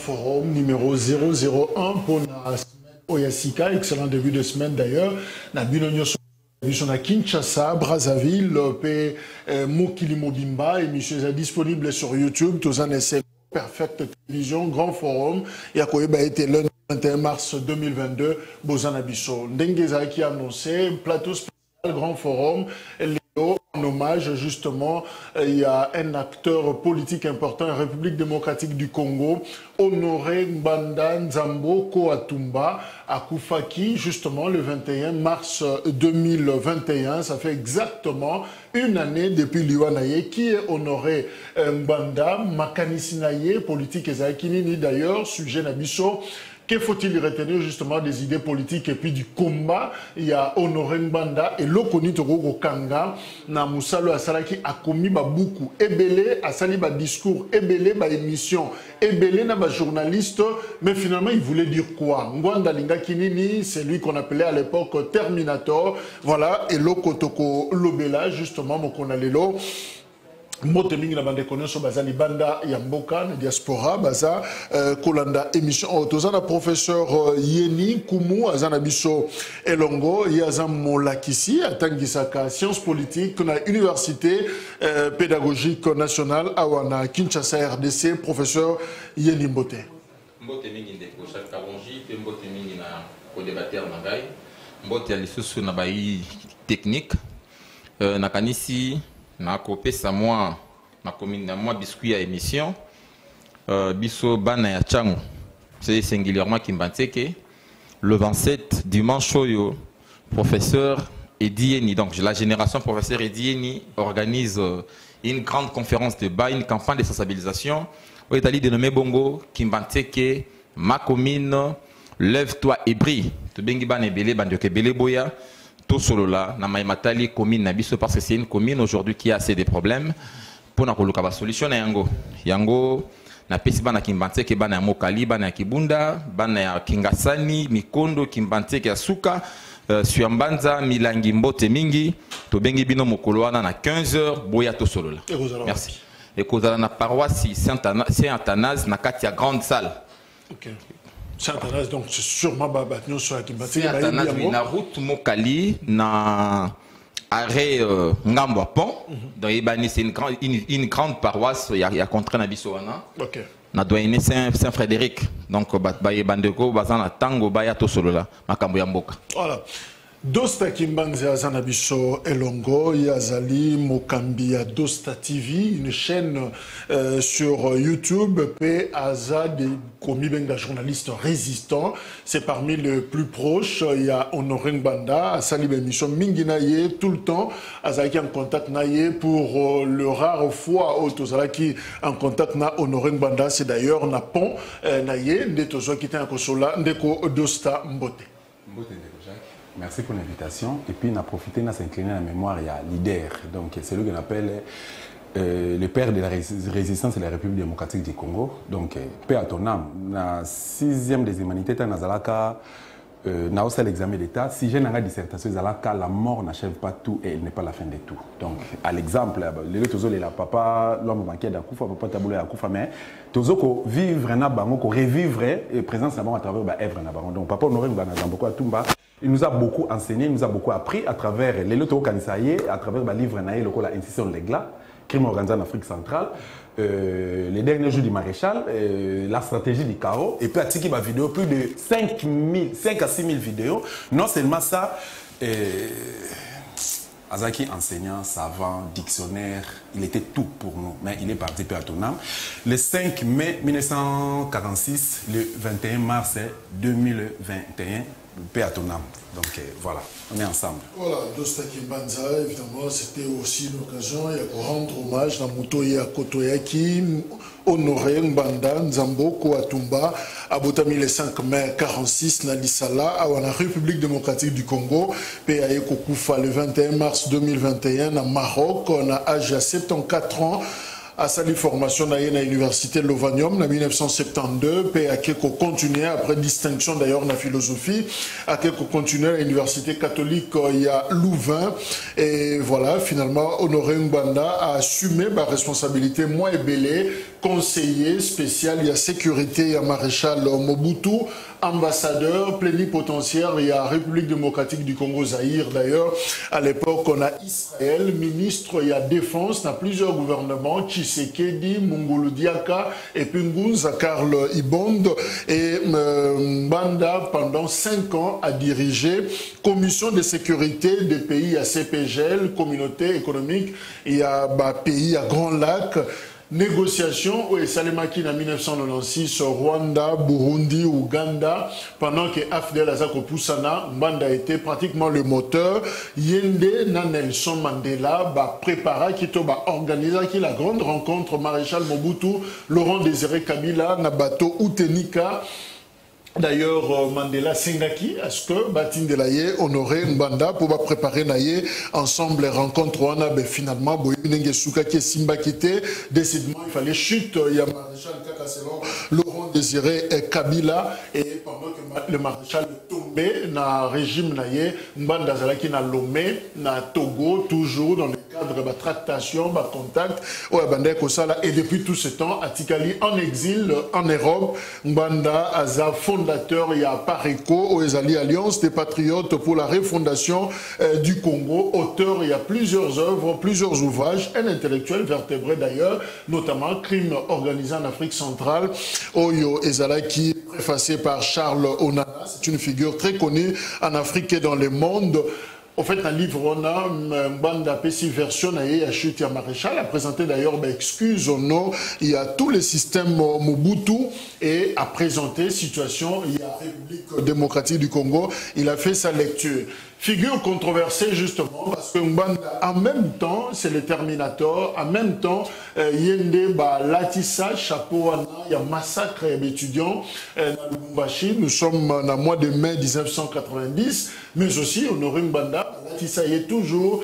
forum numéro 001 pour la semaine Oyasika. Excellent début de semaine d'ailleurs. Nous à Kinshasa, Brazzaville, Mokili Mobimba, émission est disponible sur YouTube. Tous en essai Perfect Télévision, Grand Forum. Yakoyeba était le 21 mars 2022. Bozana Bisso. Ndengeza qui a annoncé plateau spécial Grand Forum. En hommage, justement, il y a un acteur politique important en République démocratique du Congo, Honoré Mbanda Nzambo Koatumba, à Koufaki, justement, le 21 mars 2021. Ça fait exactement une année depuis Liwanaye, qui est Honoré Mbanda, Makanisinaye, politique Ezakinini d'ailleurs, sujet Nabiso. Que faut-il retenir justement des idées politiques et puis du combat? Il y a Honoré Mbanda et Lokoni Togo Kanga, na Moussalo Asalaki a commis beaucoup. Ebele a sali ba discours, Ebele ba émission, Ebele na ba journaliste, mais finalement il voulait dire quoi? Ngwanda Linga Kinini, c'est lui qu'on appelait à l'époque Terminator. Voilà, et Lokotoko Lobela, justement, Mokonalelo. Motemingi na bande connaissance bazali banda yamboka na diaspora baza kolanda émission tozana professeur Yeni Kumu azana biso elongo yazam molakisi atangisaka sciences politiques na université pédagogique nationale awana Kinshasa RDC professeur Yeni Mbote mingi ndeko chaque kalongi pe mbote mingi na ko débatteur na ngai mbote ya lisusu na bai technique na kanisi na kopesa moi na commune na moi biscuit à émission biso bana ya chango c'est singulièrement Kimbanteke le 27 dimanche oyo professeur Edieni donc la génération professeur Edieni organise une grande conférence de débat, une campagne de sensibilisation au Italie dénommé Bongo Kimbanteke ma commune lève-toi et brille to bengi bana ebele bandoke ebele boya tout solo là na maimatali commune na biso parce que c'est une commune aujourd'hui qui a assez de problèmes pour na koluka ba solution na yango na pesi bana Kimbanteke bana ya Mokali bana ya Kibunda bana ya Kingasani Mikondo Kimbanteke ya Suka Suambanza Milangi Mbote mingi to bengi bino mokolo wana na 15h boya to solo là merci et kozala na paroisse Saint-Athanase na kati ya grande salle. OK. Saint-Athanase, donc c'est sûrement Babatno sur la Kimbanteke. Saint-Athanase, na route Mokali, na arrêt Ngambo Pont. Donc, c'est une grande paroisse, il y a contre Nabisoana. Ok. Na doyenne Saint-Frédéric. Donc, Bandeko, Bazana Tango, Bayato Solola, Makambo Yamboka. Voilà. Dosta Kimbanze Azanabiso Elongo, Yazali Mokambia Dosta TV, une chaîne sur YouTube, P. Azad Komibenga, journaliste résistant. C'est parmi les plus proches. Il y a Honoré Mbanda, Asali Bemission Minginaye, tout le temps. Azaki en contact Naye pour le rare fois où Tozalaki en contact na Honoré Mbanda. C'est d'ailleurs Napon Naye, Ndetozo qui était en Kosola, Ndeko Dosta Mbote. Merci pour l'invitation. Et puis, on a profité de s'incliner à la mémoire, il y a leader. Donc, c'est lui qu'on appelle le père de la résistance de la République démocratique du Congo. Donc, paix à ton âme. La 6e des humanités, dans Nazalaka, n'a aussi l'examen d'État. Si j'ai une dissertation, la mort n'achève pas tout et elle n'est pas la fin de tout. Donc, à l'exemple, le papa, l'homme banquier d'Akoufa, papa taboulé d'Akoufa, mais Tozoko vivre na bango, revivre et présence na bango à travers œuvre na bango. Donc, papa Honoré Mbanda Tumba. Il nous a beaucoup enseigné, il nous a beaucoup appris à travers les lotos Kanisaye, à travers le livre Naïe, le institution de l'Égla, crime organisé en Afrique centrale, les derniers jours du maréchal, la stratégie du chaos, et puis à Tiki ma vidéo, plus de 5 à 6 000 vidéos. Non seulement ça, Azaki, enseignant, savant, dictionnaire, il était tout pour nous, mais il est parti peu à ton âme. Le 5 mai 1946, le 21 mars 2021, paix à ton âme. Donc voilà, on est ensemble. Voilà, Dosta Kimbanza, évidemment, c'était aussi l'occasion de rendre hommage à Mutoya Kotoyaki, Honoré Mbanda, Nzambo, Koatumba, à Botami le 5 mai 46, na Lissala, à la République démocratique du Congo, PAE Kokoufa le 21 mars 2021, na Maroc, on a âge à 74 ans. à sa formation à l'université de Lovanium en 1972, puis à quelques continuer après distinction d'ailleurs dans la philosophie, à quelques continuer à l'université catholique il y a Louvain, et voilà, finalement, Honoré Mbanda a assumé ma responsabilité, moi et Belé, conseiller spécial, il y a sécurité, il y a maréchal Mobutu, ambassadeur plénipotentiaire, il y a République démocratique du Congo, Zaïre d'ailleurs. À l'époque, on a Israël, ministre, il y a défense, dans plusieurs gouvernements, Tshisekedi, Mungulu Diaka, et puis Ngunza Karl Ibond. Et Mbanda, pendant 5 ans, a dirigé Commission de sécurité des pays à CPGL, Communauté économique, il y a pays à Grand Lac. Négociation où Salemaki en 1996 Rwanda, Burundi, Ouganda, pendant que AFDEL Azako Poussana, Mbanda était pratiquement le moteur. Yende na Nelson Mandela prépara qui organisa la grande rencontre maréchal Mobutu, Laurent Désiré Kabila, Nabato Utenika. D'ailleurs, Mandela Sengaki, à ce que Batin Delaye, Honoré Mbanda, pour préparer naye ensemble les rencontres, on a finalement, Boyunenge Soukaki et Simba Kité, décidément, il fallait chute, il y a maréchal Kakaselo, Laurent Désiré Kabila, et pendant que le maréchal est tombé dans le régime naye, Mbanda Zalaki na Lomé, na Togo, toujours dans le cadre de tractation, de contact, et depuis tout ce temps, Atikali en exil en Europe, Mbanda Aza fondateur, il y a Pareco, Oezali Alliance des Patriotes pour la refondation du Congo, auteur, il y a plusieurs œuvres, plusieurs ouvrages, un intellectuel vertébré d'ailleurs, notamment Crime organisé en Afrique centrale, Oyo Ezalaki, préfacé par Charles Onana, c'est une figure très connue en Afrique et dans le monde. En fait, un livre, on a une bande d'APC version, il y a chute à maréchal, a présenté d'ailleurs, excuse, non, il y a tous les systèmes Mobutu et a présenté situation, il y a République démocratique du Congo, il a fait sa lecture. Figure controversée justement parce que Mbanda, en même temps, c'est le Terminator, en même temps, Yende, Latissa, chapeau, il y a massacre d'étudiants dans Lubumbashi. Nous sommes dans le mois de mai 1990, mais aussi Honoré Mbanda, Latissa y est toujours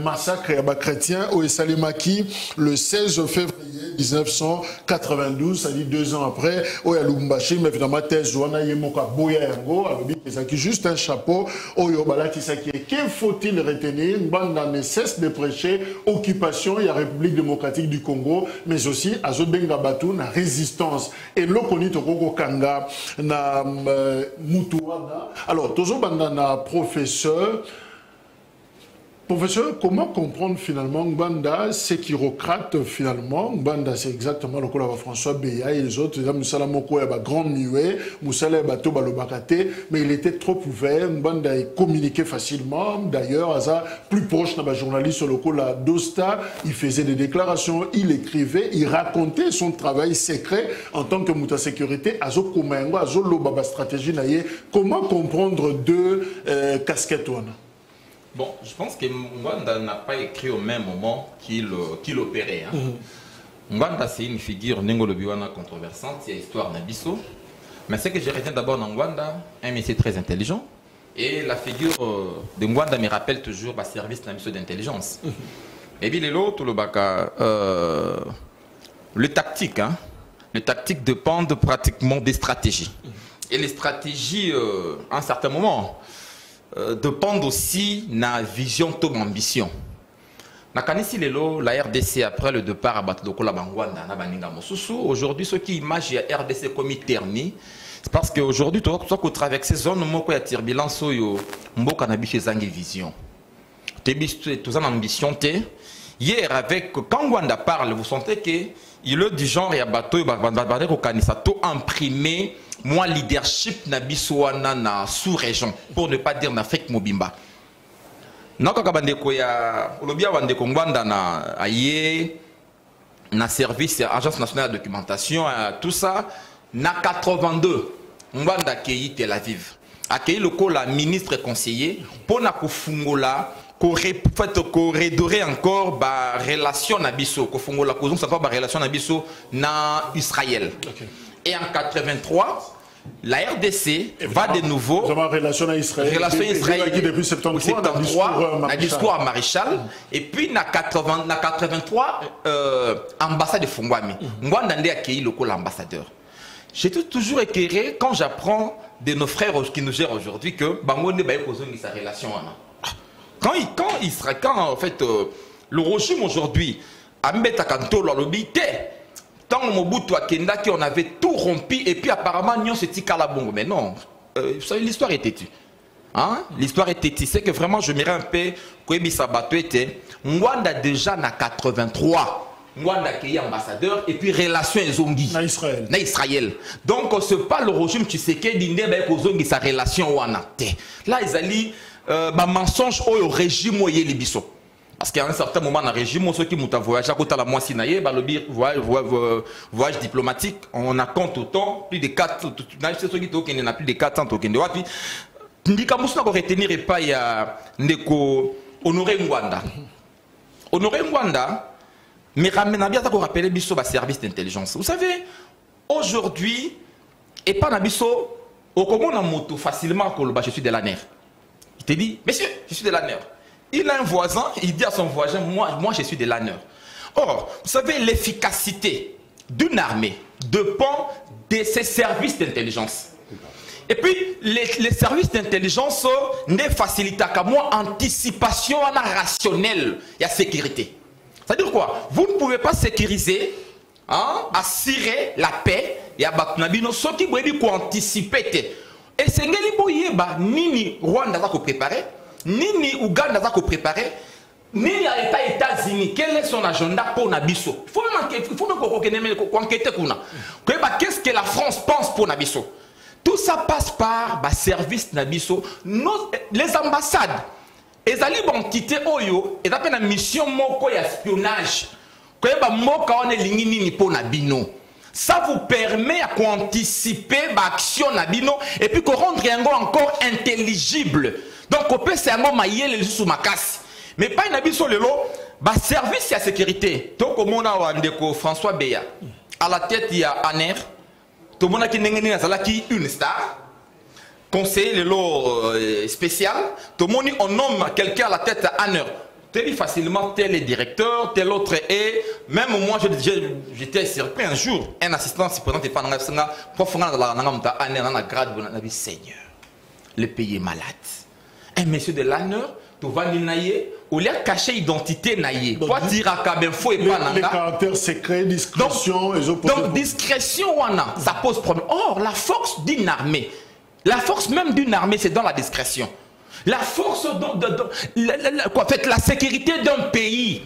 massacre chrétien au Salimaki le 16 février 1992, c'est-à-dire 2 ans après, au Lubumbashi, mais finalement, thèse, on a Yemoka Boyango, avec juste un chapeau, au Yobalatissa qui est. Que faut-il retenir? Mbanda ne cesse de prêcher occupation, il y a République démocratique du Congo, mais aussi à Zobenga Batu, la résistance. Et l'Okoni Tokoko Kanga, na Mutuana. Alors, Tozo Banda, na professeur. Professeur, comment comprendre finalement Mbanda, c'est chirocrate finalement? Mbanda, c'est exactement le cas de François Beya et les autres. Moussala Moko est grand muet, Moussala est bateau balobakate, mais il était trop ouvert. Mbanda communiquait facilement. D'ailleurs, plus proche d'un journaliste sur le cas de Dosta, il faisait des déclarations, il écrivait, il racontait son travail secret en tant que Mouta Sécurité. Azo Komengo, Azo Lobaba stratégie naïe. Comment comprendre deux casquettes? Bon, je pense que Mbanda n'a pas écrit au même moment qu'il opérait. Hein. Mbanda, c'est une figure Nengolobiwana controversante, il y a histoire Nabiso. Mais ce que je retiens d'abord dans Mbanda, un monsieur très intelligent. Et la figure de Mbanda me rappelle toujours le service Nabiso d'intelligence. Et puis l'autre, le tactique. Hein. Les tactiques dépendent pratiquement des stratégies. Et les stratégies, à un certain moment, dépendent aussi de la vision de l'ambition. La RDC, après le départ à Batloko, la Bangwanda, aujourd'hui, ceux qui imaginent la RDC comme terni, c'est parce qu'aujourd'hui, tu as traversé ces zones où il y a turbulence, il y a une vision. Tu as une ambition. Hier, quand Wanda parle, vous sentez qu'il est du genre, il y a bateau, il va imprimer moi leadership na bisouana na sous-région, pour ne pas dire na Afrique Mobimba. Nakaka bandeko ya olobia bandeko ngwanda na aye na service agence nationale de documentation tout ça na 82 ngwanda accueilli Tel Aviv. Accueilli le la ministre conseiller pour na kufungola corridorer encore ba relation na biso kufungola kozong ça pas ba relation na biso na Israël. Okay. Et en 83, la RDC va de nouveau... Relation à Israël. Relation à Israël. Depuis 73, un discours à Maréchal. Et puis, dans 83, ambassade de Fongwami. Mwanda a accueilli le ambassadeur. J'ai toujours éclairé quand j'apprends de nos frères qui nous gèrent aujourd'hui que Bangonde va poser sa relation. Quand en fait, le régime aujourd'hui, Ambeta Kantolo a l'obité, tant Mobutu Akenda qui on avait tout rompu et puis apparemment Nyon se tika la bongo. Mais non, l'histoire est têtue. Hein? L'histoire est têtue. C'est que vraiment je m'irais un peu Kouebi Sabato était Mwanda déjà na 83. Mwanda qui est ambassadeur et puis relation Zongi na Israël. Na Israël. Donc c'est pas le régime Tshisekedi d'Inde avec Zongi sa relation wanate. Là ils allaient mensonge au régime au Yélibiso. Parce qu'à un certain moment dans le régime, ceux qui ont voyagé à côté de la moitié naïe, voyage diplomatique, on a compte autant, plus de 4, ceux qui ont plus de 400 tokens. Ndika Moussa n'a retenir pas il y a Ndeko Honoré Ngwanda. Honoré Ngwanda, mais ramène bien qu'on rappelle Bisso bas service d'intelligence. Vous savez, aujourd'hui, et pas Nabisso, au Congo on a moto facilement que je suis de la NER. Il te dit, monsieur, je suis de la NER. Il a un voisin, il dit à son voisin, moi je suis de l'honneur. Or, vous savez, l'efficacité d'une armée dépend de ses services d'intelligence. Et puis, les services d'intelligence ne facilitent qu'à moi anticipation rationnelle et à sécurité. C'est-à-dire quoi? Vous ne pouvez pas sécuriser, hein, assurer la paix et à Baknabino, ce qui veut dire anticiper. Et c'est ce Nini Rwanda va préparer, Nini Ouganda va préparer, Nini les États-Unis, quel est son agenda pour Nabiso? Il faut même enquêter. Qu'est-ce que la France pense pour Nabiso? Tout ça passe par service Nabiso. Les ambassades, les entité Oyo, ils appellent une mission moko espionnage. Ça vous permet à anticiper l'action Nabino et puis qu'on rendre encore intelligible. Donc on peut se mailler les sous ma casse. Mais pas une abisso le lot, service à sécurité. Donc comme on a François Beya, à la tête il y a Aner. Tout le monde qui est une star, conseiller le lot spécial. Tout le monde on nomme quelqu'un à la tête à Anner. Tel facilement tel est directeur, tel autre est. Même moi j'étais surpris un jour. Un assistant se présente pas dans la profondeur de la Anner dans la grade de la vie Seigneur. Le pays est malade. Un monsieur de Anner, tu vas naïe, ou lieu caché identité naïe. Pour dire à Kabinfo et pas les caractères secrets, discrétion. Donc discrétion, ça pose problème. Or, la force d'une armée, la force même d'une armée, c'est dans la discrétion. La force, la sécurité d'un pays.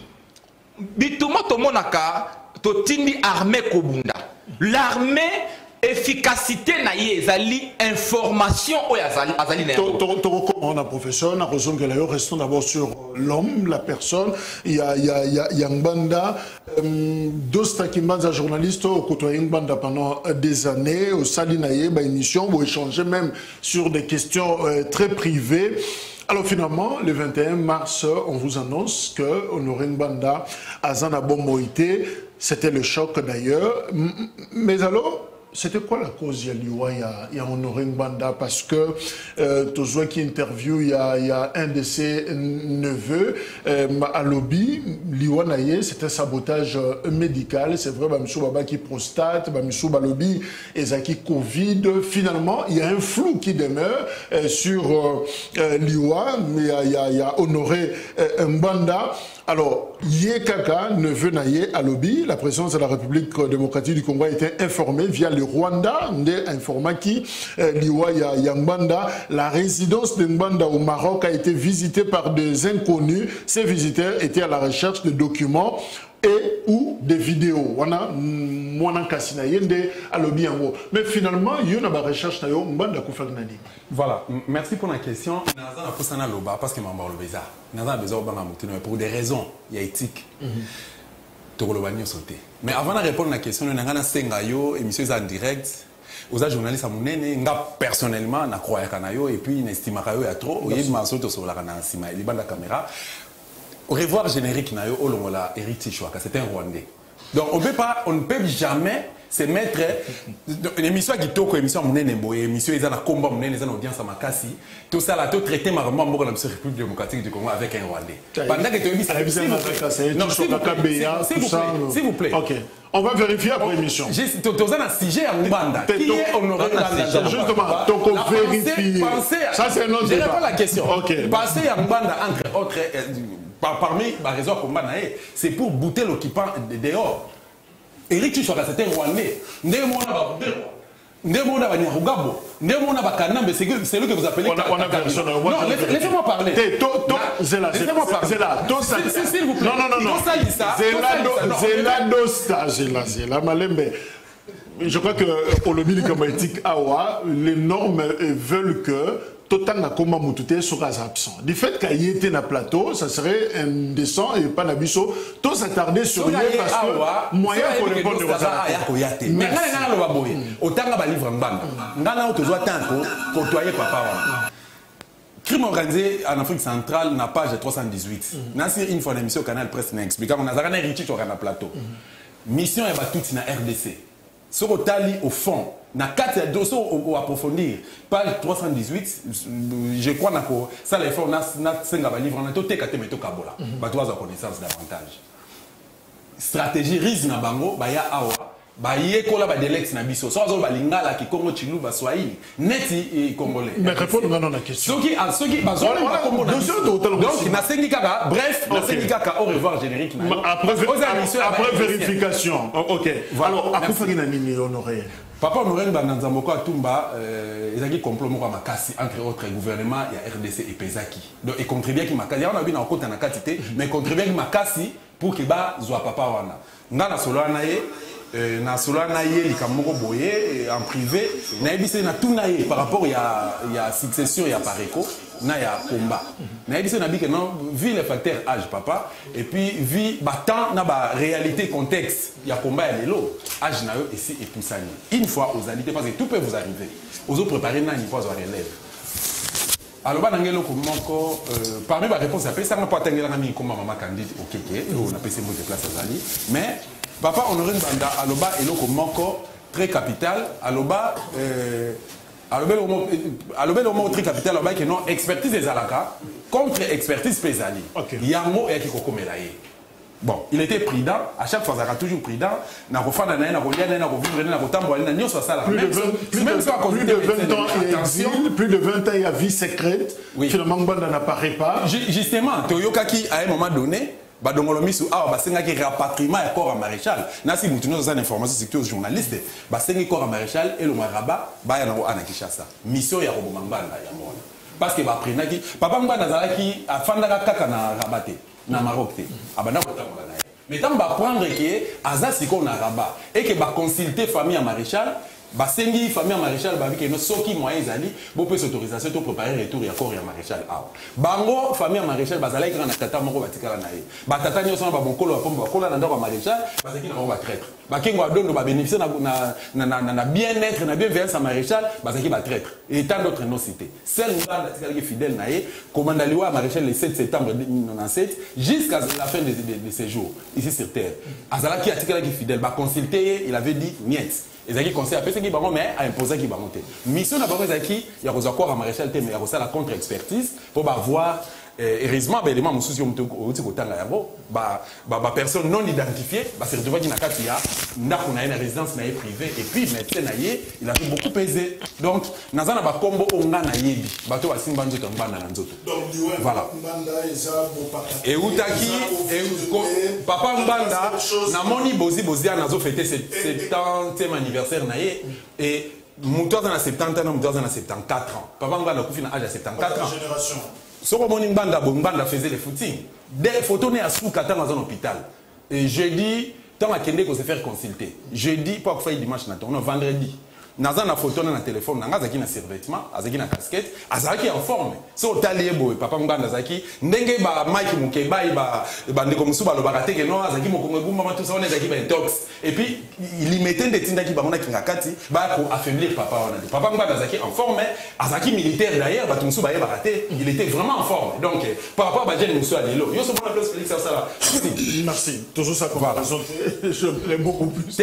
L'armée, efficacité naïe, zali information ou azali on a professeur, on a raison que là, restons d'abord sur l'homme, la personne. Il y a Ngbanda, Dosta Kimbanza journaliste au côté Ngbanda pendant des années au Salinaye, émission où échanger même sur des questions très privées. Alors finalement, le 21 mars, on vous annonce que Honoré Ngbanda a Zanabo Moïté, c'était le choc d'ailleurs. Mais alors, c'était quoi la cause il y a Honoré Ngbanda? Parce que Tozoa qui interview, il y a un de ses neveux à Lobby, Liwa Naye, c'était sabotage médical. C'est vrai, Bamissou Baba qui prostate, Bamissou Balobi, Ezaki Covid. Finalement, il y a un flou qui demeure sur Liwa, mais il y a Honoré Ngbanda. Alors, Yekaka, neveu Naye à Lobby, la présidence de la République démocratique du Congo a été informée via le Rwanda, informa qui Liwa Ngbanda. La résidence de Ngbanda au Maroc a été visitée par des inconnus. Ces visiteurs étaient à la recherche de documents et ou des vidéos. Mais finalement, il y a une recherche de Ngbanda. Voilà, merci pour la question. Parce que pour des raisons éthiques. Mais avant de répondre à la question, nous avons une émission en direct. Aux journalistes, personnellement, je crois et puis je estime qu'il y a trop. Au revoir générique, c'est un Rwandais. Donc on ne peut jamais c'est mettre l'émission qui toko émission monene boye émission ils ont la combat monene ils ont audience à Makassi tout ça là tout traité marrement pour la République démocratique du Congo avec un Rwandais pendant que tu s'il vous plaît OK on va vérifier après émission juste tu as un sujet à Mbanda qui est honoré justement donc on vérifie ça c'est un autre débat je réponds la question OK passer à Mbanda entre autres parmi les raisons pour Mbanda c'est pour bouter l'occupant dehors. Eric Chichwaka c'était Rwandais. Laissez-moi parler. Laissez-moi parler. S'il vous plaît. Non. Je crois que au lobby éthique Awa, les normes veulent que Total n'a comment moutouté sur les absents. Du fait qu'il y ait un plateau, ça serait indécent et pas n'abisso. Tout s'attarder sur lui parce que moyen pour répondre aux attentes. Mais autant que livre en bande, on te doit tant côtoyer papa. Crime organisé en Afrique centrale, na page 318. Nansi une fois l'émission Canal Presse n'a expliqué on a un Richie sur un plateau. Mission est battue na RDC. Sur Otali au fond. Na 4 dossiers au approfondir. Page 318, je crois que ça les fonds na 5 livres on a tout tékaté meto kabola. Ba toi connaissance davantage. Stratégie risque na bango ba ya awa ba yekola ba delex na biso. So zo ba lingala ki Congo Chilu ba Swahili neti congolais. Mais répondre non la question. Ceux qui ba donc na syndicaka bref na syndicaka au revoir générique na. Après vérification. OK. Alors akufaki na nini honoré. Papa Honoré Bananzamboko Atumba, ils ont complot Makassi entre autres gouvernements, il y a RDC et Pezaki. Donc ils contribuent qui Makassi, il y a un côté en quantité, mais ils contribuent qui Makassi pour qu'il bas soit papa wana. Ngana solo anaye, na solo anaye likamoko boye en privé, na ebise na tout naye par rapport il y a succession il y a pareko. Na ya combat. Na dit na bi que non vu les facteurs âge papa et puis vu battant na ba réalité contexte il y a combat ya lelo âge na yo ici et poussani. Une fois aux alités parce que tout peut vous arriver. Aux autres préparer na ni pas aux relève. Alors ba ngelo ko moko parmi ba réponse après ça na pas tengela ngami comme maman candidate au kéké on a passé mo de place azali mais papa Honoré Banda aloba eloko moko très capital aloba alors le mot très capital là que non expertise des alaka contre expertise pesali yango et qui kokomelaye bon il était prudent à chaque fois ça a toujours prudent na kofana na na kolia na kovivre na kotambo na nyoso ça plus de 20 ans il existe plus de 20 ans il y a vie secrète finalement Banda n'apparaît pas justement toyokaki à un moment donné badongolo misu awa basenga ki rapatriement ya corps maréchal nasi mutu nozo za information secteur journaliste basenga corps maréchal et le maraba baya na ana Kinshasa mission ya koboma Mbanda ya mona parce que ba prenaki papa Mbanda zalaki afandaka kaka na rabate na Maroc te abanda kotambola na mais tant ba prendre que azasi ko na rabat et que ba consulter famille ya maréchal basengi famille maréchal ba que no soki moyen zali bo peut autorisation to préparer retour ya corps ya maréchal awa bango famille maréchal bazalaki na tata moko batikala na ye ba tata nyo sona ba bonkolo ba pomba kola na ndako maréchal bazaki na ba traître ba kengo adondo ba bénéficier na bien-être na bienveillance à maréchal bazaki ba traître et tant d'autres non cités seul Mbanda tikala fidèle na ye commandaliwa maréchal le 7 septembre 1997 jusqu'à la fin de ses jours ici sur terre azalaki atikala fidèle ba consulter il avait dit niet. Ils ont conseillé à personne qui va mais à imposer qui va monter. Mission d'abord il y a encore à maréchal mais il y a aussi la contre-expertise pour voir heureusement ben les membres soucis personne non identifiée se retrouve dans katia ndakuna une résidence na privée et puis médecin na il a fait beaucoup pesé donc nazana ba kombo onga na yebi bato basimba nzoto Mbanda na nzoto voilà et utaki papa Mbanda na moni bozi nazo fêter 70e anniversaire na ye et muto dans 70 ans muto dans 74 ans papa Mbanda kufi na âge de 74 ans ce que Mbanda faisait les footings. Des photos à Soukata dans un hôpital. Et jeudi, tant à Kende qu'on se faire consulter. Jeudi, pas que dimanche, non, vendredi. naza na photo na téléphone nanga azaki na survêtement azaki na casquette azaki en forme so otali boy papa Ngbanda azaki ndenge ba Mike Mukeba ba ndeko musuba lo bakateke no azaki mokongo gumba tout ça on ezaki ba intox et puis il mettait des tindaki ba mona kingakati ba ko affaiblir papa wana papa Ngbanda azaki en forme azaki militaire d'ailleurs ba musuba ye baraté il était vraiment en forme donc par rapport à ba jeune musuba lelo yo so mona place Félix ça merci toujours ça comme raison je l'aime beaucoup plus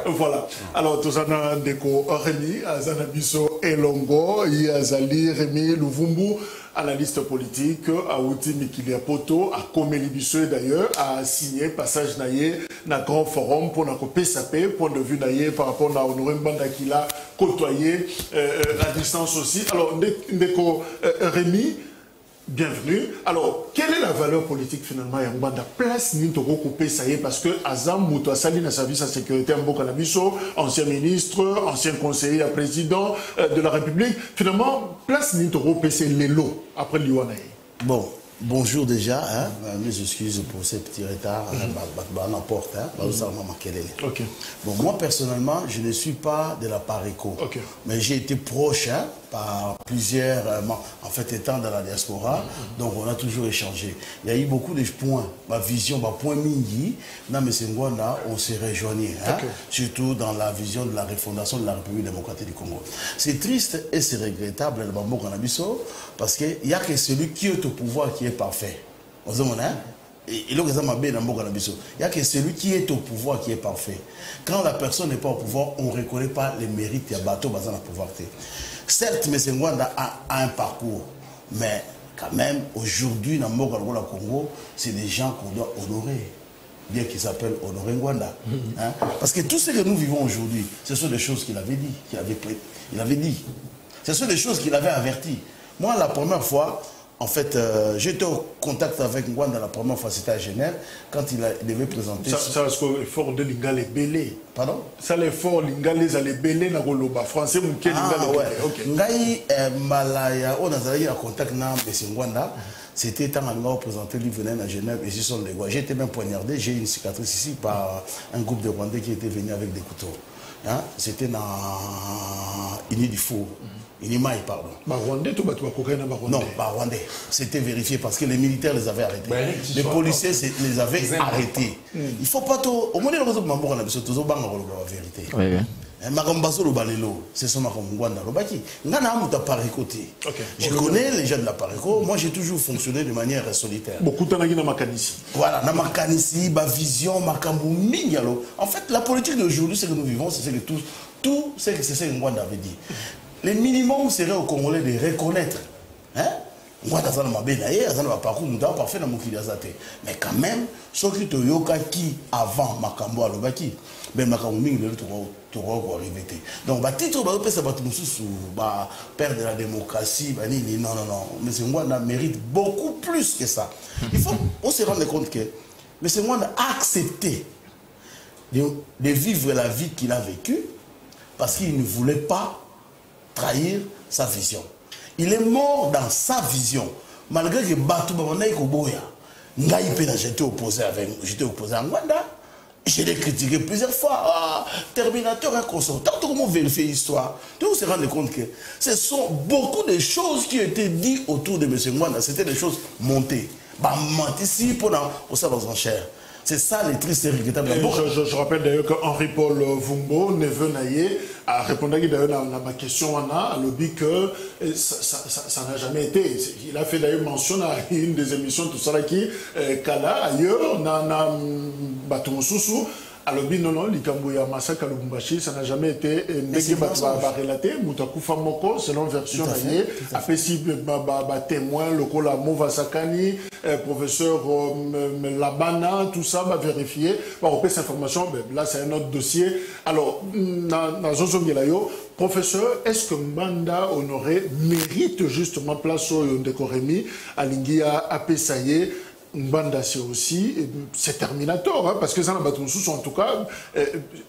voilà alors tout ça na ndeko Rémi Azanabiso Elongo Yazali Rémi Luvumbu analyste politique Aouti Mikilia Poto a Komeli Biso d'ailleurs a signé passage naïe na grand forum pour na PSAP point de vue naïe par rapport à Honoré Ngbanda qui l'a côtoyé à distance aussi alors ndeko Rémi bienvenue. Alors, quelle est la valeur politique finalement Ngbanda place Nintoko coupé ça y est parce que Azam Mouto Sali na service à sécurité Mbokanabiso, ancien ministre, ancien conseiller à président de la République, finalement place Nintoko PC Lelo après l'Iwanaï. Bon, bonjour déjà, hein, mes excuses pour ces petits retards, n'importe, Ok. Bon, moi personnellement, je ne suis pas de la Pareco, mais j'ai été proche hein, par plusieurs, en fait étant dans la diaspora, donc on a toujours échangé. Il y a eu beaucoup de points, ma vision, ma point mingi, dans M. Ngwanda, on s'est rejoigné, hein, surtout dans la vision de la refondation de la République démocratique du Congo. C'est triste et c'est regrettable, le Bambo Kanabiso, parce qu'il n'y a que celui qui est au pouvoir qui est parfait. On se dit, il n'y a que celui qui est au pouvoir qui est parfait. Quand la personne n'est pas au pouvoir, on ne reconnaît pas les mérites de bateau basé dans la pouvoir. Certes, M. Ngwanda a un parcours, mais quand même, aujourd'hui, dans le Congo, c'est des gens qu'on doit honorer, bien qu'ils s'appellent Honoré Ngwanda. Hein? Parce que tout ce que nous vivons aujourd'hui, ce sont des choses qu'il avait dit, il avait dit. Ce sont des choses qu'il avait averties. Moi, la première fois, en fait, j'étais au contact avec Ngwanda la première fois, c'était à Genève, quand il devait présenter... Ça, c'est l'effort de Lingale Belé. Pardon? Ça, l'effort Lingale Belé, na Goloba. Français, Mouké Lingale Belé. Ngai Malaya, on a eu un contact avec M. Ngwanda. C'était tant à nous présenter, il venait à Genève, et ici sont les Gouas. J'ai été même poignardé, j'ai une cicatrice ici par un groupe de Rwandais qui était venu avec des couteaux. Hein? C'était dans Ini du Four. Inimaï, pardon. Rwandais, tout non, Rwandais. C'était vérifié parce que les militaires les avaient arrêtés. Les policiers les avaient arrêtés. Il ne faut pas tout. Au moins, on a besoin de la vérité. C'est son Ngwanda. Je connais les gens de la Pareco. Moi, j'ai toujours fonctionné de manière solitaire. Beaucoup de gens. Voilà, na makanisi, ma vision, ma kambou. En fait, la politique d'aujourd'hui, ce que nous vivons, c'est que tout ce que c'est Ngwanda avait dit. Le minimum serait aux Congolais de reconnaître. Hein? Mais quand même, ce qui est yoka qui avant Makambo Alobaki, mais Makambo Ming le Toro arrivé. Donc, titre père de la démocratie, non. Mais c'est moi qui mérite beaucoup plus que ça. Il faut on se rendre compte que mais c'est moi qui a accepté de vivre la vie qu'il a vécue parce qu'il ne voulait pas trahir sa vision. Il est mort dans sa vision. Malgré que Batou Babanay Koboya, j'étais opposé à Ngwanda. Je l'ai critiqué plusieurs fois. Terminateur et consort. Tant comment vérifier l'histoire, on se rend compte que ce sont beaucoup de choses qui ont été dites autour de M. Ngwanda. C'était des choses montées. Ici pour ça dans un cher. C'est ça les tristes et regrettables. Je rappelle d'ailleurs que Henri-Paul Vumbo, neveu Naye, a répondu d'ailleurs à ma question à l'objet que ça n'a jamais été. Il a fait d'ailleurs mention à une des émissions tout ça qui Kala ailleurs na Batumususu. Alors, non, l'Ikambouya massacre à Lubumbashi, ça n'a jamais été relaté. Moutakufa Moko, selon version naïe, a fait si témoin, le Kola Mouvasakani, professeur Labana, tout ça va vérifier. On peut cette information, là c'est un autre dossier. Alors, dans Zozongelayo, professeur, est-ce que Ngbanda Honoré mérite justement place au Ndekoremi, à Lingia, à Pesaye? Ngbanda c'est aussi, c'est Terminator, hein, parce que ça n'a pas tout en tout cas,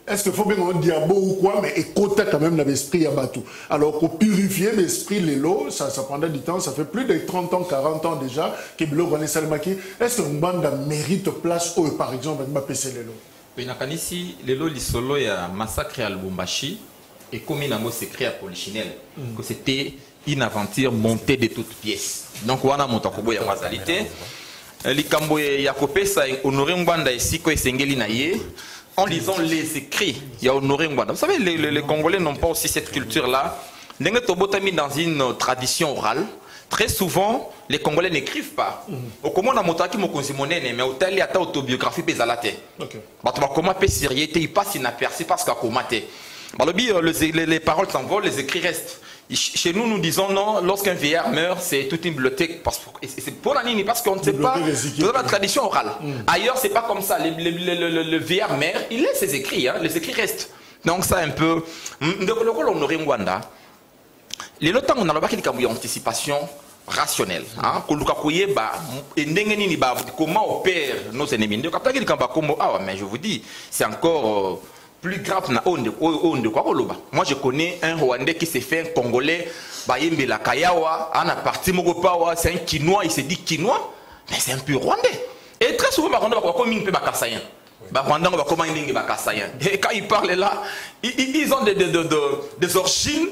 est-ce qu'il faut bien qu'on dise diabo ou quoi, mais écoutez quand même l'esprit à Batou. Alors pour purifier l'esprit, les lots, ça prendra du temps, ça fait plus de 30 ans, 40 ans déjà, que Bilo René Salmaki, est-ce que Ngbanda mérite place où, par exemple, Mbappé les lots? Oui, nakanisi, les lots, l'isolo, il y a massacre à Lubumbashi, et comme il a mot secret à Polichinelle, que c'était une aventure montée de toutes pièces. Donc, on a monté à ya mazalité. Likambo ya kopesa Honoré Ngwanda ici ko esengeli na ye en lisant les écrits. Il y a Honoré Ngwanda. Vous savez, les Congolais n'ont pas aussi cette culture-là. Ndenge tobotami dans une tradition orale. Très souvent, les Congolais n'écrivent pas. Au comment on a montré mokonzi monene, mais au tel y a ta autobiographie pézalate. Comment peut sérieuxité, il passe inaperçu parce qu'à commaté. Les paroles s'envolent, les écrits restent. Chez nous, nous disons non, lorsqu'un vieillard meurt, c'est toute une bibliothèque. C'est pour la ligne, parce qu'on ne sait pas. C'est la tradition orale. Ailleurs, c'est pas comme ça. Le vieillard meurt, il laisse ses écrits, hein, les écrits restent. Donc, ça un peu. Le rôle Honoré Ngwanda. Les lots on a le anticipation rationnelle. Comment opèrent nos ennemis? Mais je vous dis, c'est encore plus grave. Moi, je connais un Rwandais qui s'est fait un Congolais. C'est un Quinois, il s'est dit Quinois, mais c'est un pur Rwandais. Et très souvent, et quand ils parlent là, ils ont des origines.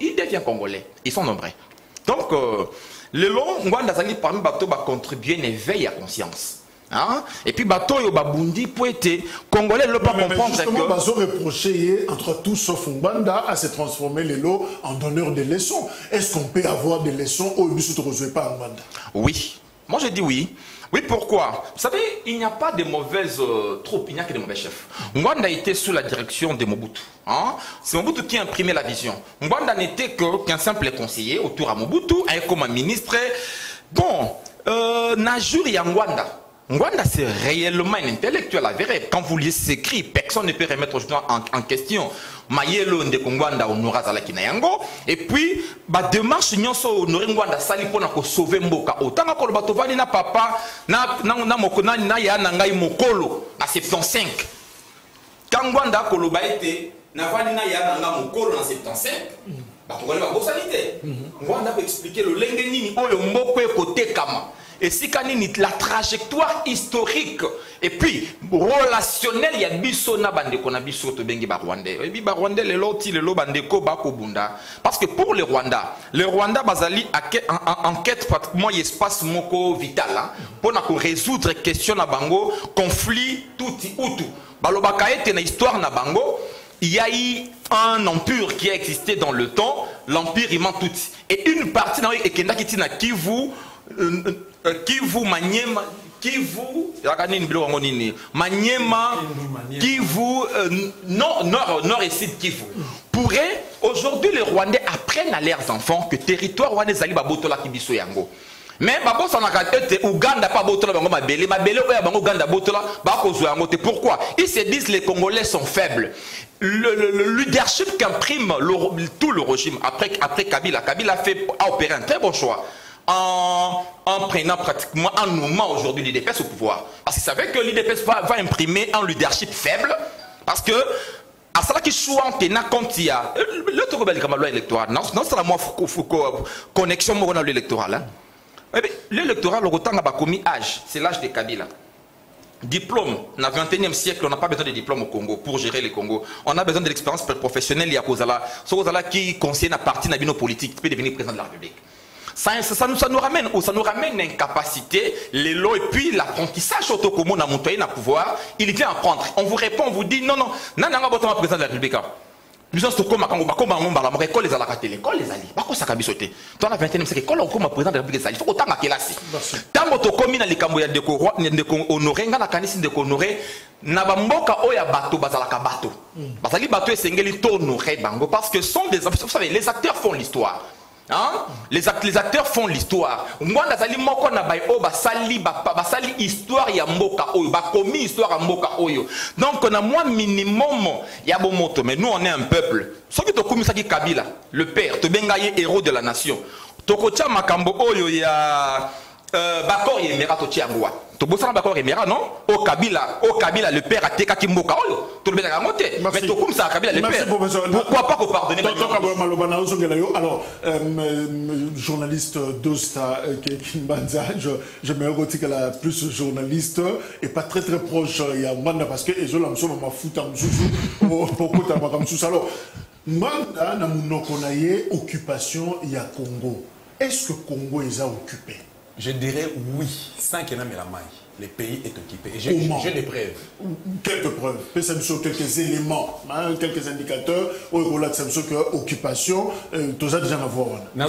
Ils deviennent congolais. Ils sont nombreux. Donc, le long, Ngwanda Zali parmi bateau va contribuer à un éveil à conscience. Hein? Et puis bateau yo babundi pour être congolais le pas comprendre justement bazo reproché entre tous sauf Ngwanda à se transformer les lots en donneur de leçons. Est-ce qu'on peut avoir des leçons au but de rejoindre pas Ngwanda? Oui, moi je dis oui. Oui, pourquoi? Vous savez, il n'y a pas de mauvaises troupes, il n'y a que de mauvais chefs. Ngwanda était sous la direction de Mobutu. Hein? C'est Mobutu qui a imprimé la vision. Ngwanda n'était qu'un simple conseiller autour à Mobutu, comme un ministre. Bon, Najuri et Ngwanda. Ngwanda, c'est réellement un intellectuel, la vérité. Quand vous lisez ses écrits, personne ne peut remettre en question. Mayelo de Ngwanda Honora Zalaki Nayango. Et puis, démarche Nyonso Honoré Ngwanda Sali pour sauver Mboka. Autant que le bateau na papa, na mokona na ya nangai mokolo, na 75. Quand Ngwanda Koloba était, na vali na ya nanga mokolo na 75. Bakongole ba bosanité. Ngwanda peut expliquer le lengenini oyo mboko côté kama. Et si la trajectoire historique et puis relationnelle, il y a biso na bandeko na biso to bengi ba Rwandais. Et puis ba Rwandais le loti le lo bandeko ba ko bunda. Parce que pour les Rwandais bazali en quête pratiquement espace moko vital hein, pour na résoudre question na bango conflit tuti utu. Balobaka ete na histoire na bango. Il y a eu un empire qui a existé dans le temps, l'empire Iman Tutsi. Et une partie dans Ekenda Kitina Kivu Maniema Kivu Maniema Kivu nord et sud Kivu. Pourrait aujourd'hui les Rwandais apprennent à leurs enfants que territoire rwandais ali babotola kibiso yango. Mais babo ça n'a été Ouganda pas botola bango mabele oya bango Ouganda botola ba kozwa yango te. Pourquoi? Ils se disent les Congolais sont faibles. Le leadership qu'imprime tout le régime après Kabila a opéré un très bon choix. En prenant pratiquement un moment aujourd'hui l'IDPS au pouvoir. Parce qu'il savait que l'IDPS va imprimer un leadership faible. Parce que, à cela qui choisit en tenant compte, il y a le loi électorale. Non, c'est la moi connexion avec l'électoral. L'électoral, le temps a commis âge, c'est l'âge de Kabila. Diplôme, dans le 21e siècle, on n'a pas besoin de diplôme au Congo pour gérer le Congo. On a besoin de l'expérience professionnelle. Il y a Kozala qui conseille la partie de nos politiques, qui peut devenir président de la République. Ça nous ramène où? Ça nous ramène l'incapacité, les lots et puis l'apprentissage autocommune à monter à pouvoir. Il vient apprendre. On vous répond, on vous dit non, pas président de la République. Nous sommes l'école les alaka l'école les alliés. Pourquoi ça cabisote? Dans la 21e siècle, l'école comme président de la République, il faut autant à Kelasi. Tant que tu na likambo ya ndeko honoré nga na kanisi ndeko honoré na bamboka oya bato bazalaka bato. Bazali bato esengeli to honoré bango parce que sont des, vous savez, les acteurs font l'histoire. Hein? Les acteurs font l'histoire. Ngwanda zali moko na bai o basali histoire ya mboka oyo, ba komi histoire ya mboka oyo. Donc on a moins minimum ya bomoto, mais nous on est un peuple. Soki to komi saki Kabila, le père, to bengaye héros de la nation. Tokocha makambo oyo ya Bakor Yemera to Tiangwa. To bosana Bakor Yemera non? Au Kabila le père a teka Kimboka. To le beta monter. Mais to comme ça Kabila le père. Pourquoi pas qu'on pardonner? Alors, journaliste d'Osta Kimbanza, je me retrouve qu'elle a plus journaliste et pas très proche. Il y a Manda parce que les gens sont ma fout en dessous. Alors, Manda na munokonaye occupation il y a Congo. Est-ce que Congo est occupé? Je dirais oui, sans qu'il y ait la maille. Le pays est occupé. Et j'ai des preuves. Quelques preuves. Quelques éléments, quelques indicateurs. Au relais de occupation, tout ça déjà à voir. Nous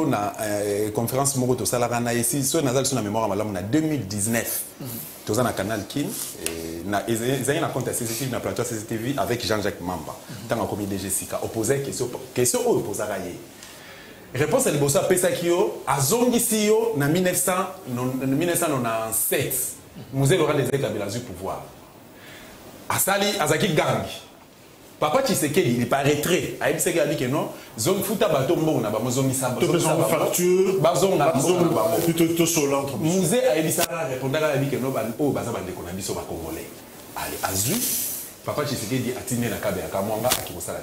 na conférence Moro to Salarana ici, sur la mémoire en 2019. Tout ça na canal Kin. Ils ont un compte à CCTV, na plateau CCTV avec Jean-Jacques Mamba. Dans la comité de Jessica, opposé question opposé à réponse à l'Ibosa Pesakio, à Zongisio, en 1997, Musée Laurent des Kabila du pouvoir. À Sali, Azaki Gang. Papa Tshisekedi, il paraît retrait. A dit que non, Zong Futa Batombo, n'a pas Mozomi Samba. Facture, Bazon, plutôt solant. Musée a dit ça, répondant à la que non, oh, Bazaba de Konabiso, Congolais. Allez, Azu, Papa Tshisekedi a tiré la Kabe à Kamwanga à Kibosala.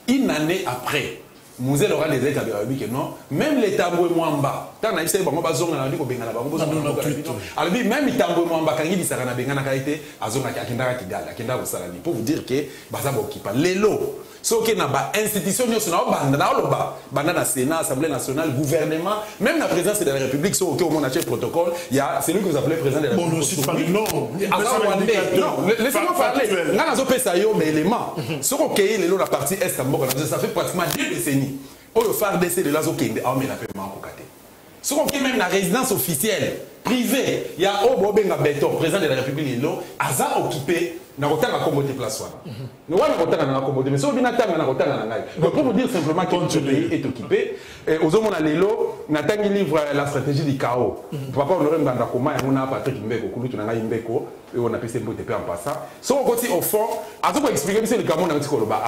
Une année après, Musée Laurent des Kabila que non, même les tambours Mwamba, tant que c'est bon, Bazon a dit qu'on bengana alors même les tambours Mwamba, quand il dit ça, on a bengana qualité, Azona Kakindara Kigali, Akindara Salani, pour vous dire que Bazaba Okipa, l'élo, ce qui est dans l'institution nationale, dans le Sénat, Assemblée nationale, gouvernement, même la présidence de la République, ce qui est au monde le protocole, il y a celui que vous appelez président de la République. Bon, aussi pas non. Non, laissez-moi parler. Là, on a fait un élément. Ce qui est la partie Est, ça fait pratiquement 2 décennies. Au FARDC de l'Azokende, on met la paix en côté. Ce qui est même la résidence officielle, privée, il y a Obobenga Beto, président de la République, Aza occupé. Donc pour vous dire simplement que notre pays est occupé, aux hommes on a l'élo, Nathan livre la stratégie du chaos. Papa on aurait dans comment on a Patrick Mbeko, Kouloutou Nanga Mbeko, et on a pu s'embouter en passant. Si on continue au fond, à tout pour expliquer que le Cameroun a un petit peu le bas.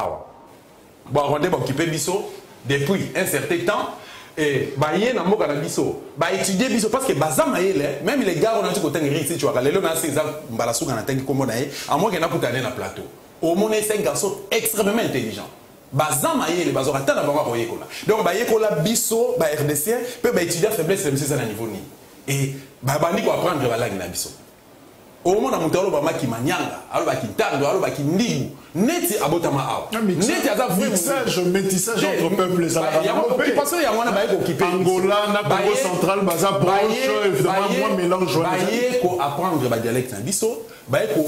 Bon, on est occupé Bisso depuis un certain temps. Et baye na moka na biso ba étudier biso parce que bazama yele même les gars on a dit côté ngiri ici tu vois lelo na c'est ça mbalasuka na tangi kombo na ye à moi que na kutane na plateau au monde c'est un garçon extrêmement intelligent bazama yele bazora tana ba ko yekola donc ba yekola biso ba RDC peut ba étudier faiblesse c'est ça na niveau ni et ba bandi ko apprendre ba langue na biso au moment où on a dit Manyanga, alors Kintando, alors Kindigu, neti abotama awa. Neti aza métissage entre peuples les parce qu'il y a un occupé Angola, Congo central, Baza proche, évidemment moi mélange. Baye ko apprendre ba dialecte na biso, baye ko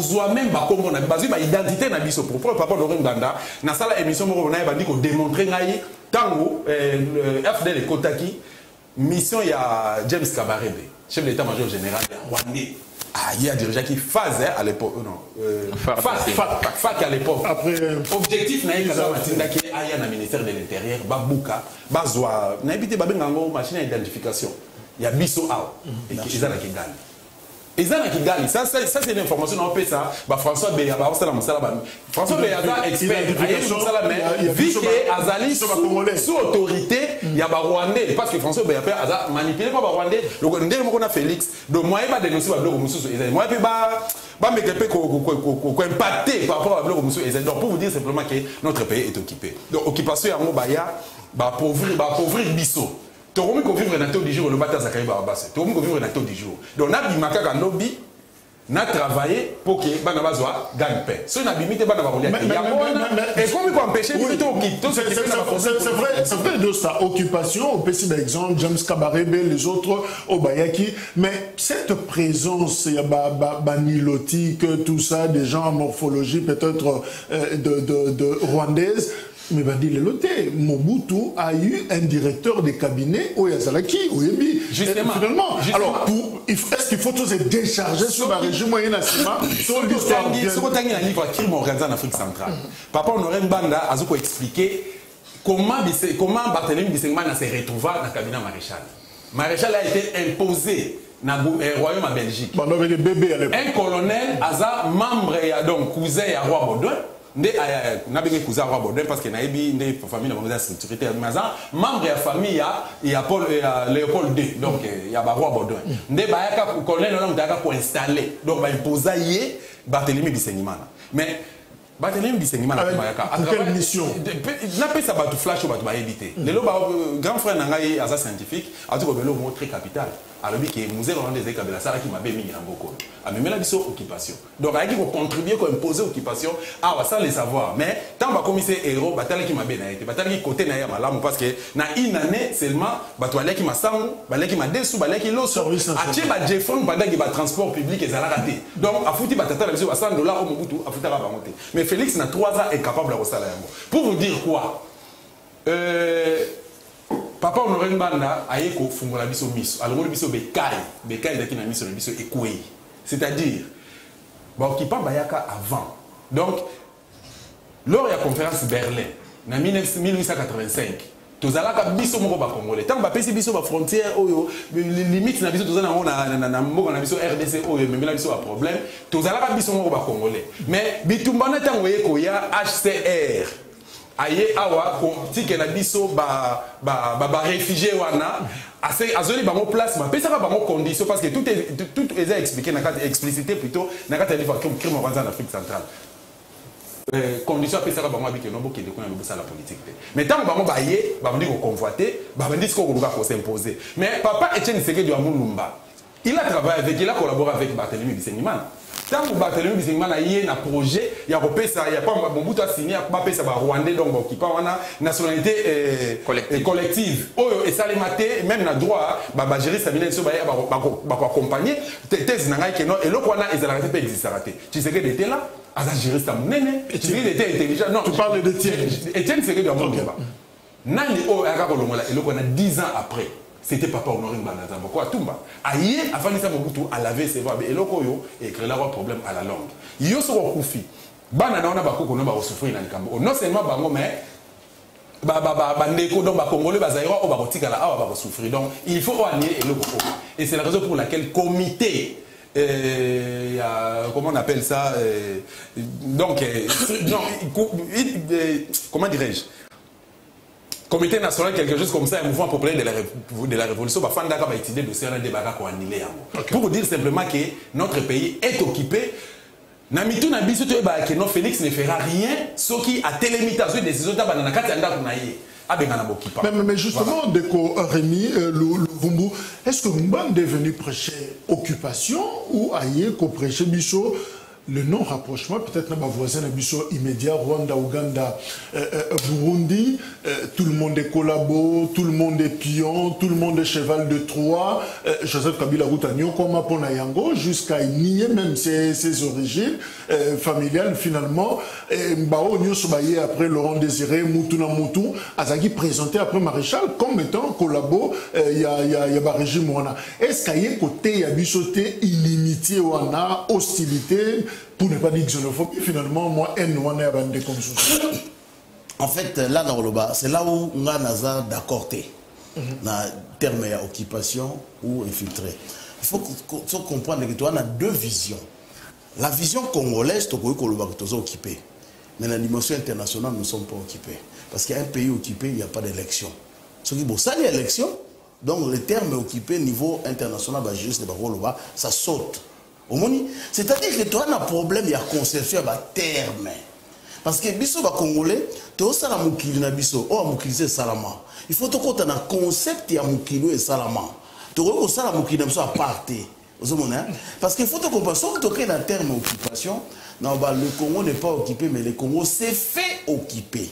zoa même ba kombo na bazu ba identité na biso pour papa Laurent Gbanda na sala émission mo na ba dit ko démontrer ngai tango FDL Kotaki mission ya James Kabarebe, chef d'état-major général rwandais. Ah, il y a dirigé qui phase à l'époque, non, FAC à l'époque. Après, objectif n'a été que le ministère de l'Intérieur, Babouka, Bazoa, n'a pas été machine d'identification. Il y a Bisso A, et ils ont qui gagne. Ils ont qui gagne. Ça c'est une information on peut ça. François Beya, François Beya a expert. Vu que Azali sous autorité, il y a Rwandais parce que François Beya a manipulé par Rwandais. Donc on a Félix. Donc moi il va dénoncer le bloc Moussou. Moi il va me gagner qu'on impacté par rapport au bloc Moussou. Donc pour vous dire simplement que notre pays est occupé. Donc occupation à Mobaya, pauvrir Bisso. Tu as vivre dans le jour, le bâtard Zakari Barabas. Tu as vivre dans le jour. Donc, on a dit que lobby, on a travaillé pour que les gens gagnent paix. Si on a limité, on va et comment on peut empêcher c'est vrai de ça. Occupation, au PC par exemple, James Kabarebe, les autres, Obayaki. Mais cette présence, il y a Banilotique, tout ça, des gens en morphologie peut-être de rwandaise. Mais Bandi Leloté, Mobutu a eu un directeur de cabinet au Yazalaki, au Yebi. Justement. Alors, est-ce qu'il faut tous se décharger sur la région moyenne sur l'histoire? Ce qu'on a dit dans le livre Crime organisé en Afrique centrale. Papa Honoré Mbanda a expliqué comment Barthélemy Bissengman s'est retrouvé dans le cabinet maréchal. Maréchal a été imposé dans le royaume en Belgique. Un colonel, membre et donc cousin à Roi Baudouin. n'a bien cousin à Baudouin parce que naïbi des familles de sécurité membre de la famille il y a Paul Léopold II donc il y a Barrois Baudouin ndé bayaka colonel on daka pour installer donc ba imposer yé Barthélemy Bisengimana mais Barthélemy Bisengimana bayaka à quelle mission n'a pas ça ba tout flash ou ba éviter le grand frère nangai asa scientifique a tout belo mot très capital alors que musée rwandais des kabila sara qui m'a béni ngamboko a même la biso occupation donc a qui contribuer ko imposer occupation ah ça les savoir mais tant ba commissaire héros batale qui m'a béni été batale qui côté na ya malamu parce que na une année seulement batale qui m'a sangu balé qui m'a déçu balé qui loso a tie ba jeffon pendant que ba transport public et zala raté donc a fouti batata la biso $100 au Mobutu a fouti ba monter mais Félix na 3 ans incapable de resala yango pour vous dire quoi Papa Honoré Mbanda a yeko fungola biso miso alors le biso bekai daki na miso le biso ekwei c'est-à-dire ba occupant bayaka avant donc lors de la conférence Berlin na 1885 tozalaka biso moko ba congolais tant ba pesi biso ba frontière oyo limite na biso tozana na moko na biso RDC oyo même na biso ba problème tozalaka biso moko ba congolais mais bitumbana tango yeko ya HCR aye awa tike na biso ba réfugié wana azoli bango place ma pesa bango condition parce que tout est expliqué na carte explicité plutôt na carte de crime organisé en Afrique centrale condition pesa bango abike no bokende ko na lobusa la politique mais tant bango baye ba ndi ko convoiter ba ndi ko luka ko s'imposer mais papa Etienne Tshisekedi wa Mulumba il a travaillé avec il a collaboré avec Barthélemy Bisengimana tant que Barthélemy Bisengimana y a un projet, il y a pas Mobutu a signé, il y a pas Rwandais donc qui parle nationalité collective. Et ça les maté même na droit ba gérer ça bien sûr ba accompagner thèse na ngai que non et le quoi na ils arrêté pas exister raté. Tu sais que était là, à gérer ça nene, tu était intelligent. Non, tu parles de Etienne Tshisekedi de Mulumba. Nani o aka kolongola et le quoi na 10 ans après. C'était Papa Honoré Mbanda Pourquoi Tumba aïe avant ça Mobutu à laver ses voix et lokoyo et créer un problème à la langue yo so kufi bana na ona bakoko no ba souffrir na likambo non seulement bango mais ndeko donc ba congolais ba zaïro o ba kotika la awa ba souffrir donc il faut annuler et lokoko et c'est la raison pour laquelle comité comment on appelle ça donc non comment dirais-je Comité national, quelque chose comme ça, un mouvement populaire de la révolution, pour vous dire simplement que notre pays est occupé. Félix ne fera rien, ce qui a télémitation des décisions mais justement, Deko Rémi Luvumbu, est-ce que Mbanda est venu prêcher occupation ou aïe qu'on prêchait Bichot le non-rapprochement, peut-être dans ma voisine immédiat, Rwanda, Ouganda, Burundi, tout le monde est collabo, tout le monde est pion, tout le monde est cheval de Troie, Joseph Kabila Routanio, comme Ponayango, jusqu'à nier même ses origines familiales, finalement, Mbao Nyosobaye après Laurent Désiré, Moutuna Moutou, Azagi présenté après Maréchal comme étant collabo, il y a régime Wana. Est-ce qu'il y a un côté, il y a bichoté, inimitié Wana, hostilité, pour ne pas dire xénophobie, finalement, moi, N1 est bandé comme ça. En fait, là, c'est là où on a d'accord, dans le terme occupation ou infiltré. Il faut comprendre que tu as deux visions. La vision congolaise, tu es occupé. Mais la dimension internationale, nous ne sommes pas occupés. Parce qu'il y a un pays occupé, il n'y a pas d'élection. Ce qui est ça, l'élection, donc le terme occupé, niveau international, ça saute. C'est-à-dire que tu as un problème, il y a conception, il y a terme. Parce que biso ba congolais, tu as ça la mukili na biso, oh mukili salama. Il faut que tu aies un concept ya mukili et salama. Tu as ça la mukili na biso à partir. Parce qu'il faut te comprendre, sauf que tu as un terme occupation, non, bah, le Congo n'est pas occupé, mais le Congo s'est fait occuper.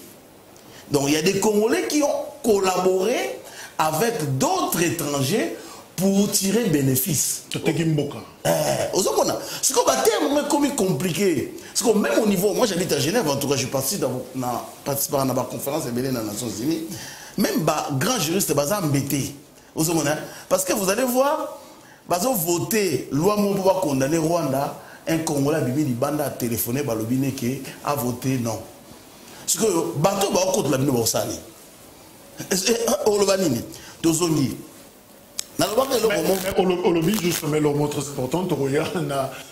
Donc il y a des Congolais qui ont collaboré avec d'autres étrangers pour tirer bénéfice. C'est ce qu'on a. C'est comme compliqué. C'est comme même au niveau, moi j'habite à Genève, en tout cas je suis parti dans la conférence des Nations Unies, même grand juriste est embêté. Parce que vous allez voir, ils ont voté loi pour condamner Rwanda, un Congolais Bibi Banda a téléphoné, a voté non. Parce que bateau va contre la Bino Borsani. Olovanini, Tozongi. Au lobby, justement, le mot très important,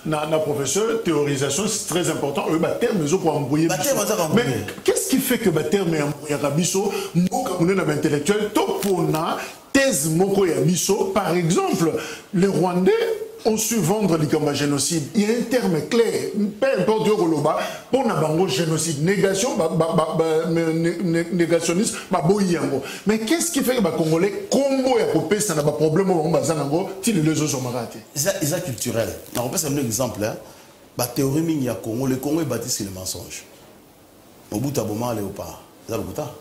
na professeur, théorisation, c'est très important. Terme, pour embrouiller. Mais qu'est-ce qui fait que terme est embrouillé à Bisso, nous, comme on est intellectuel, topona, thèse moko ya Bisso, par exemple, les Rwandais ont su vendre le génocide. Il y a un terme clair, peu importe le Roloba, pour le génocide, négation, négationniste, mais qu'est-ce qui fait que les Congolais, Congo et Copé, ça n'a pas de problème au Bazanango, si les deux sont maratés? C'est culturel. On peut prendre un exemple. La théorie il y a Congo, le Congo est bâti sur le mensonge. Au bout d'un moment, léopard. C'est le Kouta.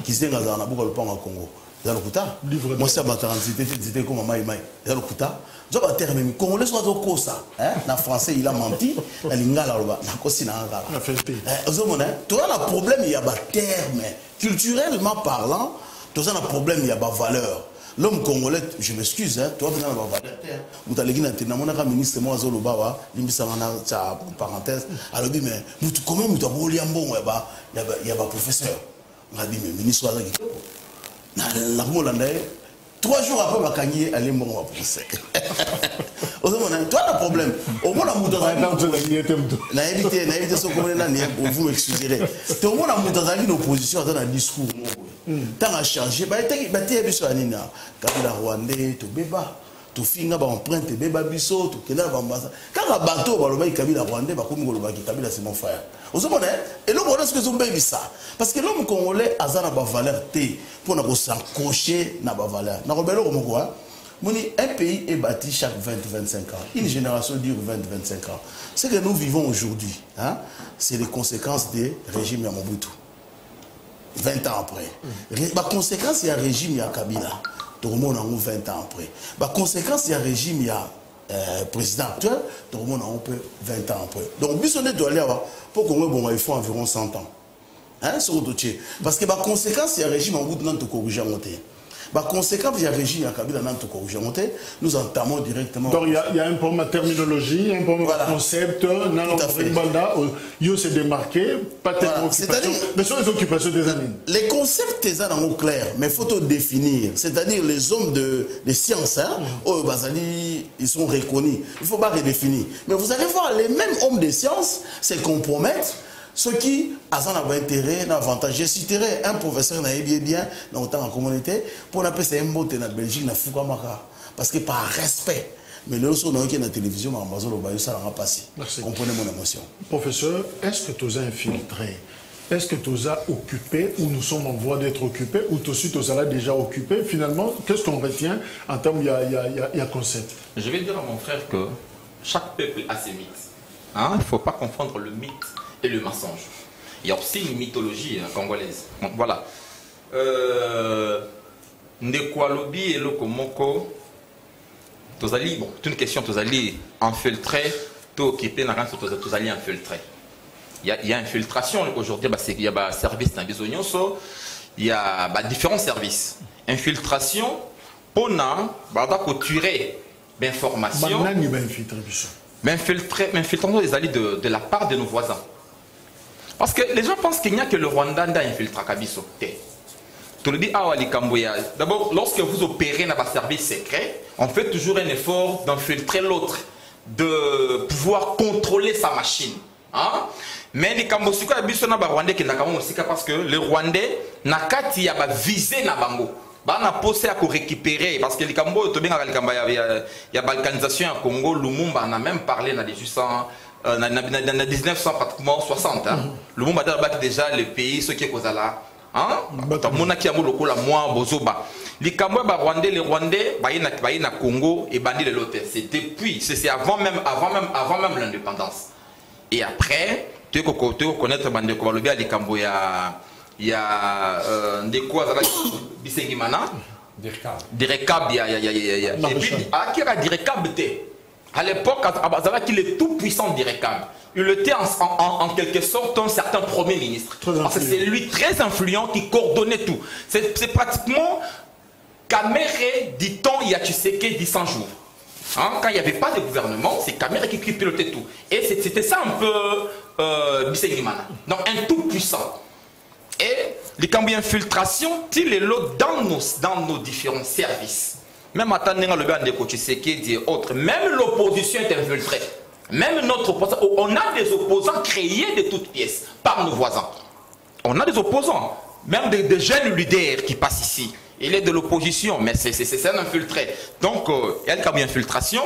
Qui s'est dans un bout de Congo. C'est le Kouta. Moi, c'est ma c'était comme Maï Maï. C'est le Kouta. Je vais terme les Congolais sont au Kosa. En français, il a menti. La lingala là-bas. La cosina là. La fête. Tu as un problème, il y a un terme. Culturellement parlant, tu as un problème, il y a une valeur. L'homme congolais, je m'excuse, tu as une valeur. Vous avez dit, mon ministre, moi, Zolo Bawa, il me semble parenthèse. Alors, mais comment vous avez dit, il y a un professeur. On a dit, mais ministre, la 3 jours après, ma cagné, elle est morte à procès. Tu as un problème. Au moins, la évité ce qu'on vous m'excuserez. Tu as au moins une opposition dans un discours. Tant à changer, tu es sur la ligne. Kabila Rwandais, tu béba. Tu finis à emprunter, tu béba bisso, tu es là, quand un bateau va le Kabila Rwandais, Kabila c'est mon frère. Et l'homme est-ce que vous avez ça? Parce que l'homme congolais a une valeur pour s'accrocher à la valeur. Un pays est bâti chaque 20-25 ans. Une génération dure 20-25 ans. Ce que nous vivons aujourd'hui, c'est les conséquences des régimes Mobutu. 20 ans après. La conséquence, il y a un régime, il y a Kabila. Tout le monde a 20 ans après. La conséquence, il y a un régime, il y a président actuel, tout le monde a un peu 20 ans après. Donc, Bissonnet doit aller avoir, pour qu'on il faut environ 100 ans. Parce que la conséquence, il y a un régime en bout de notre corriger monter. Par conséquent, il y a un régime à Kabila nous entamons directement. Donc il y a un problème de terminologie, un problème de concept, il s'est démarqué, pas tellement occupation, mais sur les occupations des années. Les concepts sont clairs, mais il faut tout définir. C'est-à-dire les hommes de sciences, ils sont reconnus. Il ne faut pas redéfinir. Mais vous allez voir, les mêmes hommes de sciences se compromettent. Ceux qui ont un intérêt, un avantage. Je citerai un professeur bien dans la communauté pour appeler ça un mot de la Belgique, na Fukamaka. Parce que par respect, mais le son qui est dans la télévision, ça n'a pas passé. Comprenez mon émotion. Professeur, est-ce que tu as infiltré? Est-ce que tu as occupé ou nous sommes en voie d'être occupés ou tout de suite tu as déjà occupé? Finalement, qu'est-ce qu'on retient en termes il y a concept? Je vais dire à mon frère que chaque peuple a ses mythes. Il ne faut pas confondre le mythe et le mensonge. Il y a aussi une mythologie congolaise. Bon, voilà. Ndekwalobi et Lokomoko, tozali, bon, c'est une question, tozali infiltré, t'occupé, tozali infiltré. Il y a infiltration aujourd'hui, il y a un service dans Bisognoso, il y a différents services. Infiltration, pour tuer l'information. Mais infiltrons les alliés de la part de nos voisins. Parce que les gens pensent qu'il n'y a que le Rwanda qui infiltre Kabiso. Tu le dis, d'abord, lorsque vous opérez dans un service secret, on fait toujours un effort d'infiltrer l'autre, de pouvoir contrôler sa machine. Mais les Kambosiko Kabiso na Rwandais qui n'a pas parce que le Rwandais n'a qu'à viser na bango. On a posé à récupérer parce que les Cambos, il y a balkanisation au Congo, Lumumba on a même parlé dans les 1800, dans 1960. Lumumba a déjà le pays, ceux qui sont là. Les Cambos, les Rwandais, les Congo et Bandi de l'autre. C'est depuis, c'est avant même l'indépendance. Et après, tu connaître Bandi de les Cambos, il y a des quoi Bisengimana, Direkab, il y a et puis Akira Direkab à l'époque, il est tout puissant Direkab. Il était en quelque sorte un certain premier ministre. Parce que c'est lui très influent qui coordonnait tout. C'est pratiquement Kamere, dit-on, il y a Tshisekedi dit 100 jours. Quand il n'y avait pas de gouvernement, c'est Kamere qui pilotait tout. Et c'était ça un peu Bisengimana. Donc un tout puissant. Et les cambios d'infiltration, ils les lotent dans nos différents services. même attendant le bande de Tshisekedi et autres, même l'opposition est infiltrée. Même notre opposant, on a des opposants créés de toutes pièces par nos voisins. On a des opposants, même des jeunes leaders qui passent ici. Il est de l'opposition, mais c'est un infiltré. Donc, il y a une infiltration.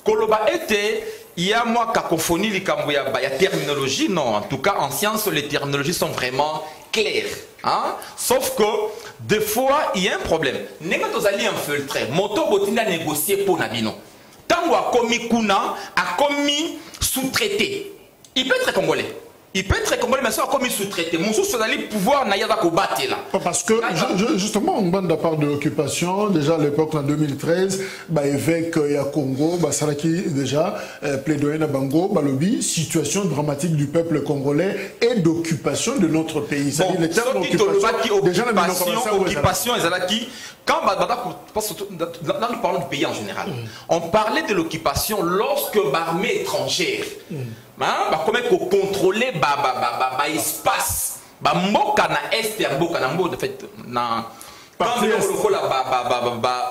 Koloba était, il y a moi cacophonie, il y a terminologie, non. En tout cas, en science, les terminologies sont vraiment claires. Hein? Sauf que, des fois, il y a un problème. N'est-ce pas allez infiltrer? Moto botina négocier pour Nabino. Tango a commis Kuna, a commis sous-traité. Il peut être congolais. Il peut être congolais, mais ça a commis sous-traité. Mon sous allait pouvoir n'ayada combattre là. Parce que justement, on bande de part de l'occupation, déjà à l'époque en 2013, évêque ya Congo, Saraki déjà plaidoyer na bango, balobi, situation dramatique du peuple congolais et d'occupation de notre pays. Bon, les termes d'occupation, déjà occupation, quand nous parlons du pays en général, on parlait de l'occupation lorsque l'armée étrangère, comment contrôler l'espace, mboka na est et mboka na mboka, en fait,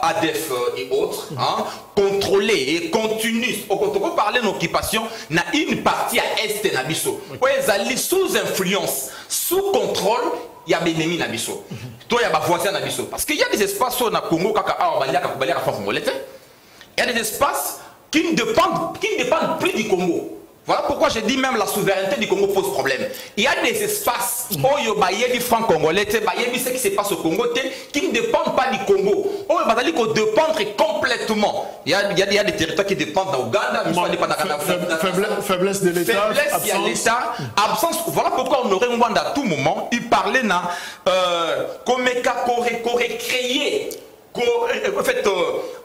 ADF et autres, contrôler et continuer. On peut parler d'occupation, na une partie à est na biso. Ils sous influence, sous contrôle. Il y a des ennemis dans Bisso. Il y a des voisins dans Bisso. Parce qu'il y a des espaces au Congo, il y a des espaces qui ne dépendent plus du Congo. Voilà pourquoi je dis même la souveraineté du Congo pose problème. Il y a des espaces où il y a des francs congolais, il y a ce qui se passe au Congo qui ne dépendent pas du Congo. Où il va dépendre complètement. Il y a des territoires qui dépendent d'Ouganda, faiblesse de l'État, faiblesse de l'État, absence. Voilà pourquoi on aurait un monde à tout moment. Il parlait comme qu'aurait créé. En fait,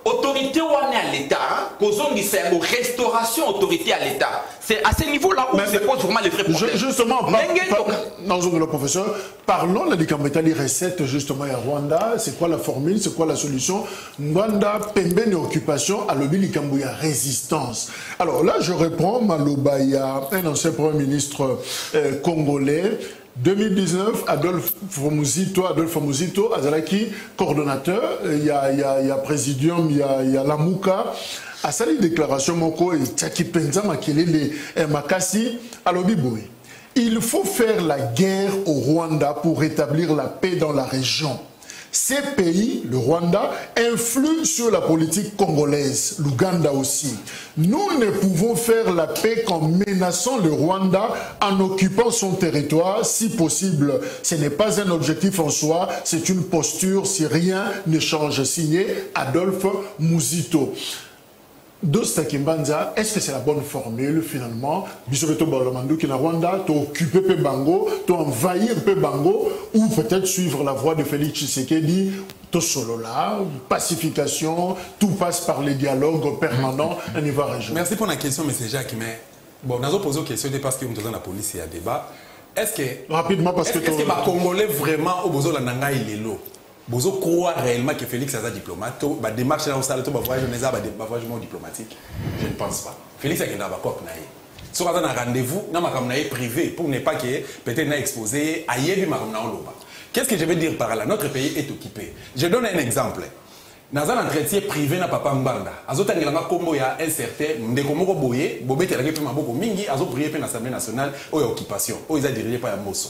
autorité ou on est à l'État, restauration autorité à l'État. C'est à ce niveau-là où se pose vraiment les vrais problèmes. Justement, le professeur, parlons de l'Ikambetali recette justement à Rwanda. C'est quoi la formule, c'est quoi la solution? Rwanda, Pembene occupation, à l'Obi Likambouya résistance. Alors là, je reprends Malobaya, un ancien premier ministre congolais. 2019, Adolphe Muzito, Azalaki, coordonnateur, il y a Présidium, il y a Lamouka. À sa déclaration, Moko et Tchaki Penza Makelele Makassi, Alobiboui. Il faut faire la guerre au Rwanda pour rétablir la paix dans la région. Ces pays, le Rwanda, influent sur la politique congolaise, l'Ouganda aussi. Nous ne pouvons faire la paix qu'en menaçant le Rwanda, en occupant son territoire, si possible. Ce n'est pas un objectif en soi, c'est une posture si rien ne change. Signé Adolphe Muzito. Dostakimbanza, est-ce que c'est la bonne formule finalement? Bisobeto Balomandu qui na Rwanda, tu occuper peu Bango, tu envahir peu Bango, ou peut-être suivre la voie de Félix Tshisekedi, tout solo là, pacification, tout passe par les dialogues permanents au niveau régional. Merci pour la question, M. Jacques. Mais bon, nous avons posé une question parce que nous avons la police et un débat. Est-ce que rapidement parce que les Congolais vraiment au besoin de la Lelo? Vous croyez réellement que Félix est un diplomate? La démarche dans le salon, voyage diplomatique? Je ne pense pas. Félix est un accord. Si on a un rendez-vous, on a un privé pour ne pas que peut-être exposé ailleurs. Qu'est-ce que je veux dire par là? Notre pays est occupé. Je donne un exemple. Dans un entretien privé na papa Mbanda, azotangelanga kombo ya un certain ndeko moko boye, bobete la kepe maboko mingi, azo prier pe na Assemblée nationale o ya occupation, o isa dirigé par ya Mosso.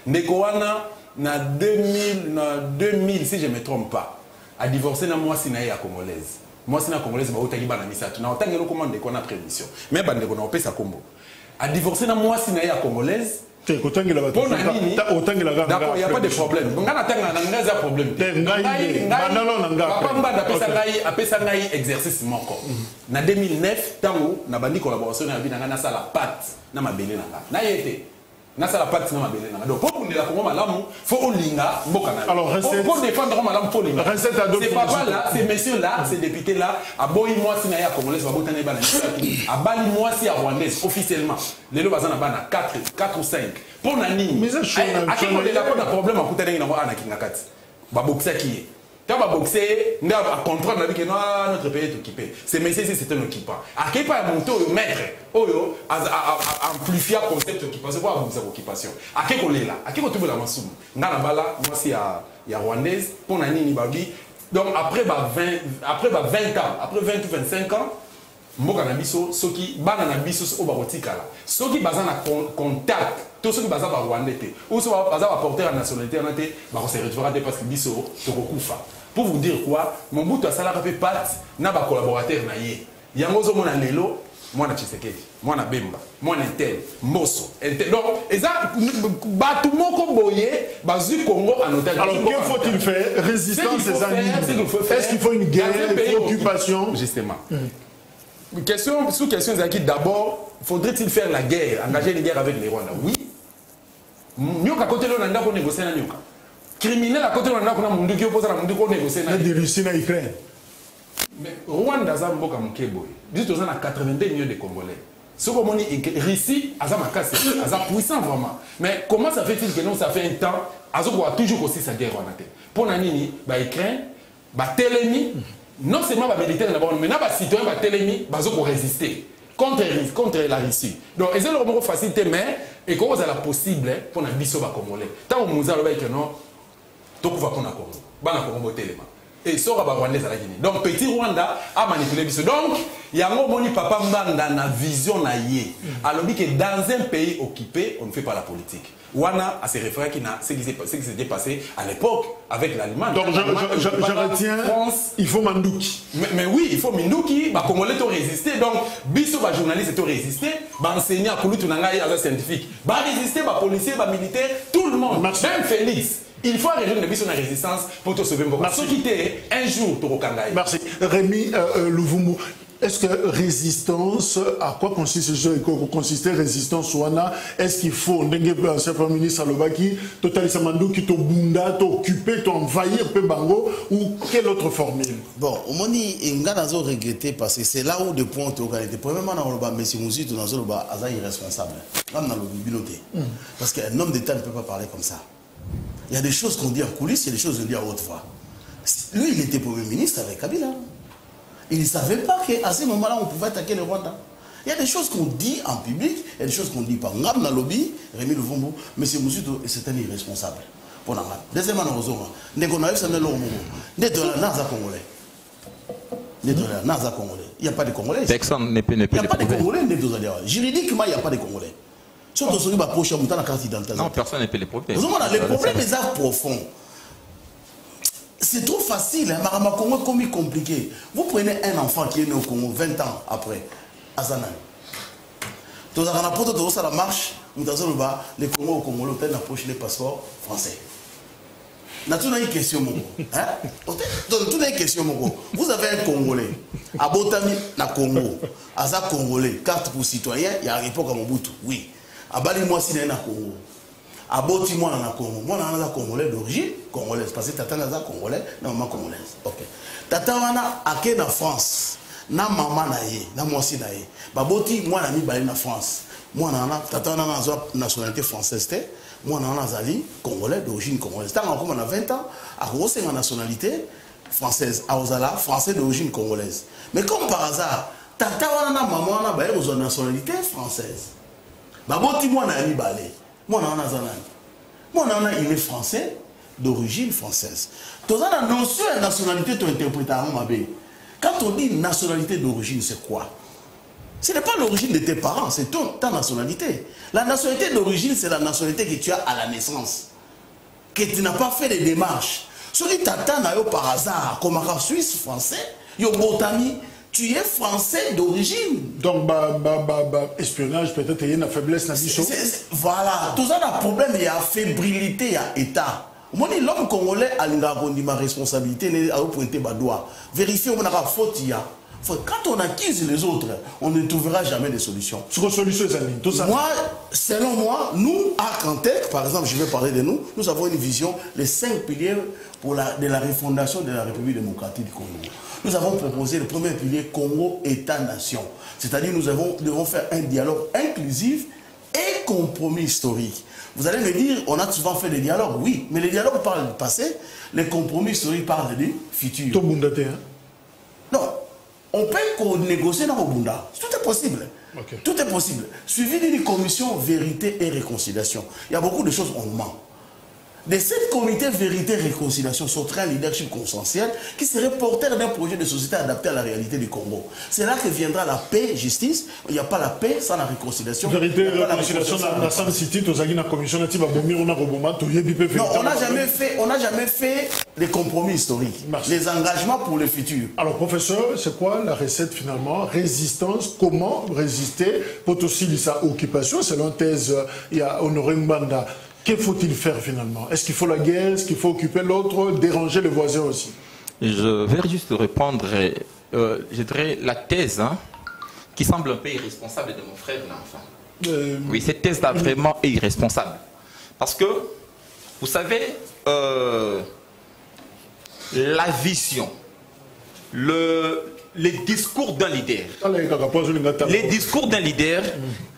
Ndeko wana na 2000 si je me trompe pas, a divorcé na mwasi na ya congolaise. Mwasi na congolaise ba otaki bana misatu. Na otangelo komanda ndeko na prémission. Mais ba ndeko na opesa kombo. A divorcé na mwasi na ya congolaise. D'accord, il n'y a pas de problème. Il n'y a pas de problème. Il exercice en 2009, il y a une collaboration avec la pâte. Donc, pour qu'on ait la il faut linga. Alors, pour défendre madame, faut linga. Ces papas-là, ces messieurs-là, ces députés-là, à Boy moi si naya congolais, à Bali moi si à Rwandais officiellement. Les lois bazana bana 4 ou 5. Pour nani. Mais ça à qui on est là pour un problème à côté d'un ana kingakati. Ba boxer qui quand on va boxer, on va comprendre que notre pays est occupé. Ces messieurs, c'est un occupant. À quel point monter au maître, amplifier le concept d'occupation, c'est quoi l'occupation? À quel point on est là? À quel point on est là? Moi, si il y a Rwandaise, pour Nani Nibabi, Donc après 20 ans, après 20 ou 25 ans, mboka na biso soki bana na biso o bakotikala soki baza na contact to soki baza ba Rwandais te ou soki baza ba porteur de nationalité na te ba ko se retrouver parce que biso to kokufa. Pour vous dire quoi, Mobutu asalaka pe pat na ba collaborateur na ye. Yango zo mona lelo mwana Tshisekedi, mwana Bemba, mwana Intel, Mbosso, Intel. Donc eza batu moko boye bazu Congo en otage. Alors que faut-il faire? Résistance des amis. Est-ce qu'il faut une guerre, une occupation? Justement. Question, sous question Zaki, d'abord, faudrait-il faire la guerre, engager une guerre avec les Rwandais? Oui. Nyoka côté là, on a négocié na nyoka. Criminel à côté là, on a mundu qui oppose à mundu qu'on négocie na. De Russie na Ukraine. Mais Rwanda za mboka mukeboy. Dis aux gens à 82 millions de Congolais. Ce qu'on moni Russie, aza makasi, aza puissant vraiment. Mais comment ça fait-il que non, ça fait un temps, azo doit toujours aussi sa guerre Rwanda. Pour nani, ba Ukraine, ba Telemi. Non seulement les militaires d'abord, mais les citoyens vont résister contre la Russie. Donc, c'est une facilité, mais et comment c'est possible pour les biso congolais. Tant que nous avons dit que non, tout va pour le Congo. Bana Congo tellement. Et ça va Rwandais à la Guinée. Donc petit Rwanda a manipulé biso. Donc il y a un moni papa mbanda na vision na yé. Alors dit que dans un pays occupé, on ne fait pas la politique. Wana a ses référents qui n'a ce qui s'était passé à l'époque avec l'Allemagne. Donc je retiens, France, il faut Mandouki. Mais oui, il faut Mandouki, bah Congolais ont résisté. Donc biso ba journaliste ont résisté, ba enseignant pour tout nanga ya scientifique, ba résister, ba policier, ba militaire, tout le monde. Merci. Même Félix. Il faut arrêter de biso na résistance pour te sauver Mboka. Ceux qui étaient un jour to Rokangai. Merci. Rémi Louvumbu. Est-ce que résistance, à quoi consiste résistance Wana? Est-ce qu'il faut, l'ancien Premier ministre Alobaki, totalement qui t'obunda, t'occuper, t'envahir, bango, ou quelle autre formule? Bon, au moment où il a regretté parce que c'est là où des points ont été. Premièrement, on a M. Mouzi, on a irresponsable. Parce qu'un homme d'État ne peut pas parler comme ça. Il y a des choses qu'on dit en coulisses, il y a des choses qu'on dit à haute voix. Lui, il était Premier ministre avec Kabila. Il ne savait pas qu'à ce moment-là, on pouvait attaquer le Rwanda. Il y a des choses qu'on dit en public, il y a des choses qu'on dit par Ngam na lobby, Rémi Louvumbu, M. Moussouto, c'est un irresponsable. Pour Ngam. Deuxièmement, il n'y a pas de Congolais. Personne ne peut Il n'y a pas de Congolais. Juridiquement, il n'y a pas de Congolais. Non, personne ne peut les prouver. Les problèmes des arts profonds. C'est trop facile, hein? Marama Congo est comme compliqué. Vous prenez un enfant qui est né au Congo 20 ans après, à Zanan. Dans un rapport de la marche, nous avons les Congo au Congo, l'hôtel approche les passeports français. Nous avons une question, vous avez un Congolais, à Botami, na Congo, à Za Congolais, carte pour citoyen, il y a un époque à Mobutu, oui. À Bali, moi, si na Congo. Aboti moi na Congo, moi na Congolais d'origine congolaise parce que tata na Congolais, na maman congolaise. OK. Tata wana ake na France, na maman na ye, na moi aussi na ye. Baboti moi na mi bali na France. Moi na tata na nationalité française té, moi na zali congolais d'origine congolaise. Tant encore on a 20 ans, a rosé ma nationalité française, a ozala français d'origine congolaise. Mais comme par hasard, tata wana na maman na bali aux nationalité française. Baboti moi na mi bali. Moi, il est français d'origine française. Tu as la notion de nationalité, tu interprètes à quand on dit nationalité d'origine, c'est quoi? Ce n'est pas l'origine de tes parents, c'est ta nationalité. La nationalité d'origine, c'est la nationalité que tu as à la naissance. Que tu n'as pas fait les démarches. Ce qui t'attend par hasard, comme un Suisse français, tu es français d'origine. Donc, espionnage, peut-être, il y a une faiblesse dans le voilà. Tout ça, le problème, il y a fébrilité, il y a État. L'homme congolais a une responsabilité, il a pointé le doigt. Vérifier, on a une faute, il y a. Quand on accuse les autres, on ne trouvera jamais de solution. Moi, selon moi, nous, à Cantec, par exemple, je vais parler de nous, nous avons une vision, les 5 piliers de la refondation de la République démocratique du Congo. Nous avons proposé le premier pilier Congo État-Nation. C'est-à-dire nous devons faire un dialogue inclusif et compromis historique. Vous allez me dire, on a souvent fait des dialogues, oui, mais les dialogues parlent du passé, les compromis historiques parlent du futur. Non, on peut négocier dans le Bunda. Tout est possible. Okay. Tout est possible. Suivi d'une commission vérité et réconciliation. Il y a beaucoup de choses on ment. de cette comité vérité réconciliation sortirait un leadership consensuel qui serait porteur d'un projet de société adapté à la réalité du Congo. C'est là que viendra la paix, justice. Il n'y a pas la paix sans la réconciliation. Vérité réconciliation dans la Sam City, tu as dit la commission de Tibabomir, on a Roboma, tu y non, on n'a jamais fait des compromis historiques. Merci. Les engagements pour le futur. Alors professeur, c'est quoi la recette finalement? Résistance, comment résister pour aussi sa occupation? Selon thèse, il y a Honoré Mbanda. Que faut-il faire finalement? Est-ce qu'il faut la guerre? Est-ce qu'il faut occuper l'autre? Déranger le voisin aussi? Je vais juste répondre, je dirais, la thèse qui semble un peu irresponsable de mon frère l'enfant. Oui, cette thèse-là vraiment est irresponsable. Parce que, vous savez, la vision, les discours d'un leader,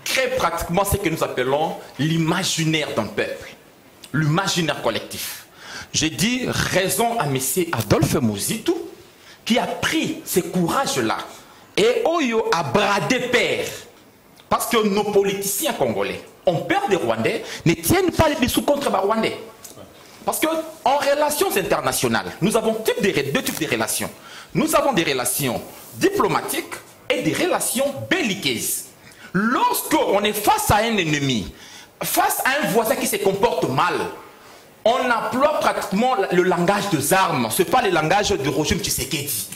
créent pratiquement ce que nous appelons l'imaginaire d'un peuple, l'imaginaire collectif. J'ai dit raison à M. Adolphe Muzitu qui a pris ce courage-là et Oyo a bradé père. Parce que nos politiciens congolais, on perd des Rwandais, ne tiennent pas les dessous contre les Rwandais. Parce qu'en relations internationales, nous avons deux types de relations. Nous avons des relations diplomatiques et des relations belliqueuses. Lorsqu'on est face à un ennemi, face à un voisin qui se comporte mal, on emploie pratiquement le langage des armes. Ce n'est pas le langage du régime Tshisekedi.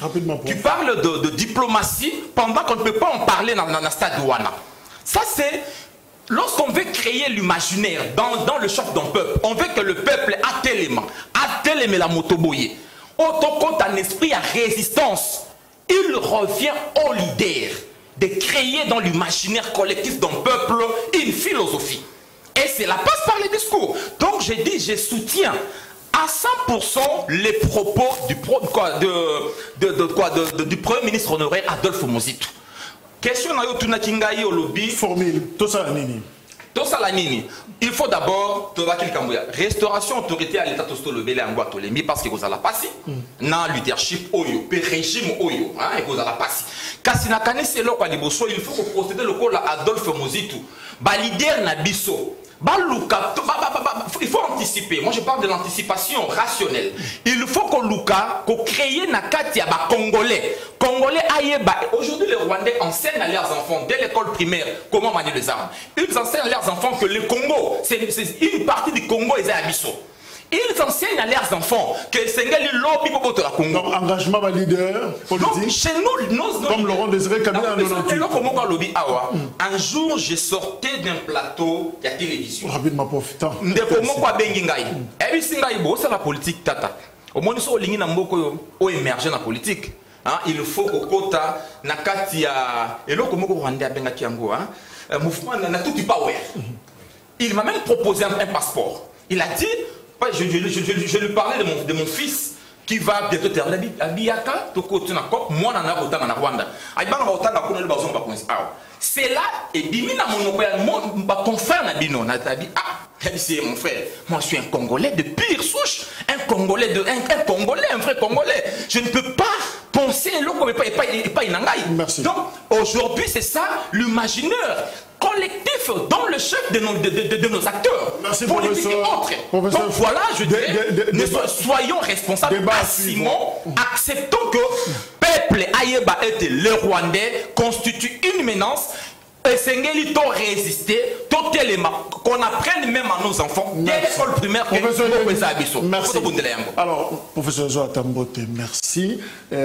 Tu parles de diplomatie pendant qu'on ne peut pas en parler dans le stade Douana. Ça, c'est lorsqu'on veut créer l'imaginaire dans le chef d'un peuple, on veut que le peuple a tellement la motoboye. Autant qu'on a un esprit à résistance, il revient au leader de créer dans l'imaginaire collectif d'un peuple une philosophie. Et cela passe par les discours. Donc j'ai dit, je soutiens à 100% les propos du Premier ministre honoraire Adolphe Muzitu. Question na yo tunakingai au lobby. Formule, tout ça nini. Tout ça la nini. Il faut d'abord restauration autorité à l'état tosto le belé angwa tolemi parce que vous allez passer na leadership oyo, pe régime oyo, hein, et vous allez passer. Kasi na kanisi lo kwa liboso, il faut que procéder le col à Adolphe Muzitu. Ba leader na biso. Il faut anticiper. Moi je parle de l'anticipation rationnelle. Il faut qu'on crée nakati ya ba Congolais. Congolais aïeba. Aujourd'hui les Rwandais enseignent à leurs enfants dès l'école primaire comment manier les armes. Ils enseignent à leurs enfants que le Congo, c'est une partie du Congo et Abisso. Ils enseignent à leurs enfants que c'est un lobby pour la Congo. Donc, engagement de leader politique. Donc, chez nous, comme Laurent Désiré Kabila en lobby. Un jour, je sortais d'un plateau de télévision. Rapidement profitant. De comment quoi bengingai. Et puis, c'est la politique tata. Au moins, nous sommes en train de émerger dans la politique. Il faut que Kota, Nakatia, et là, comment on rende à Bengakiango, mouvement n'a tout power. Il m'a même proposé un passeport. Il a dit. Je lui parlais de mon fils qui va bientôt terminer à Biaka, moi en Rwanda. C'est là, et Bimina mon confrère Nabino, c'est mon frère. Moi je suis un Congolais de pire souche, un Congolais, un vrai Congolais. Je ne peux pas penser pas Merci. Donc aujourd'hui c'est ça l'imaginaire collectif dans le chef de nos acteurs. Merci, politiques et autres. Donc voilà, je dis, soyons responsables, assumons, acceptons que peuple Aïeba et le Rwandais constitue une menace. Et Sengeli doit résister, qu'on apprenne même à nos enfants dès l'école primaire. Merci. Alors, professeur Zoatambote, merci. Dans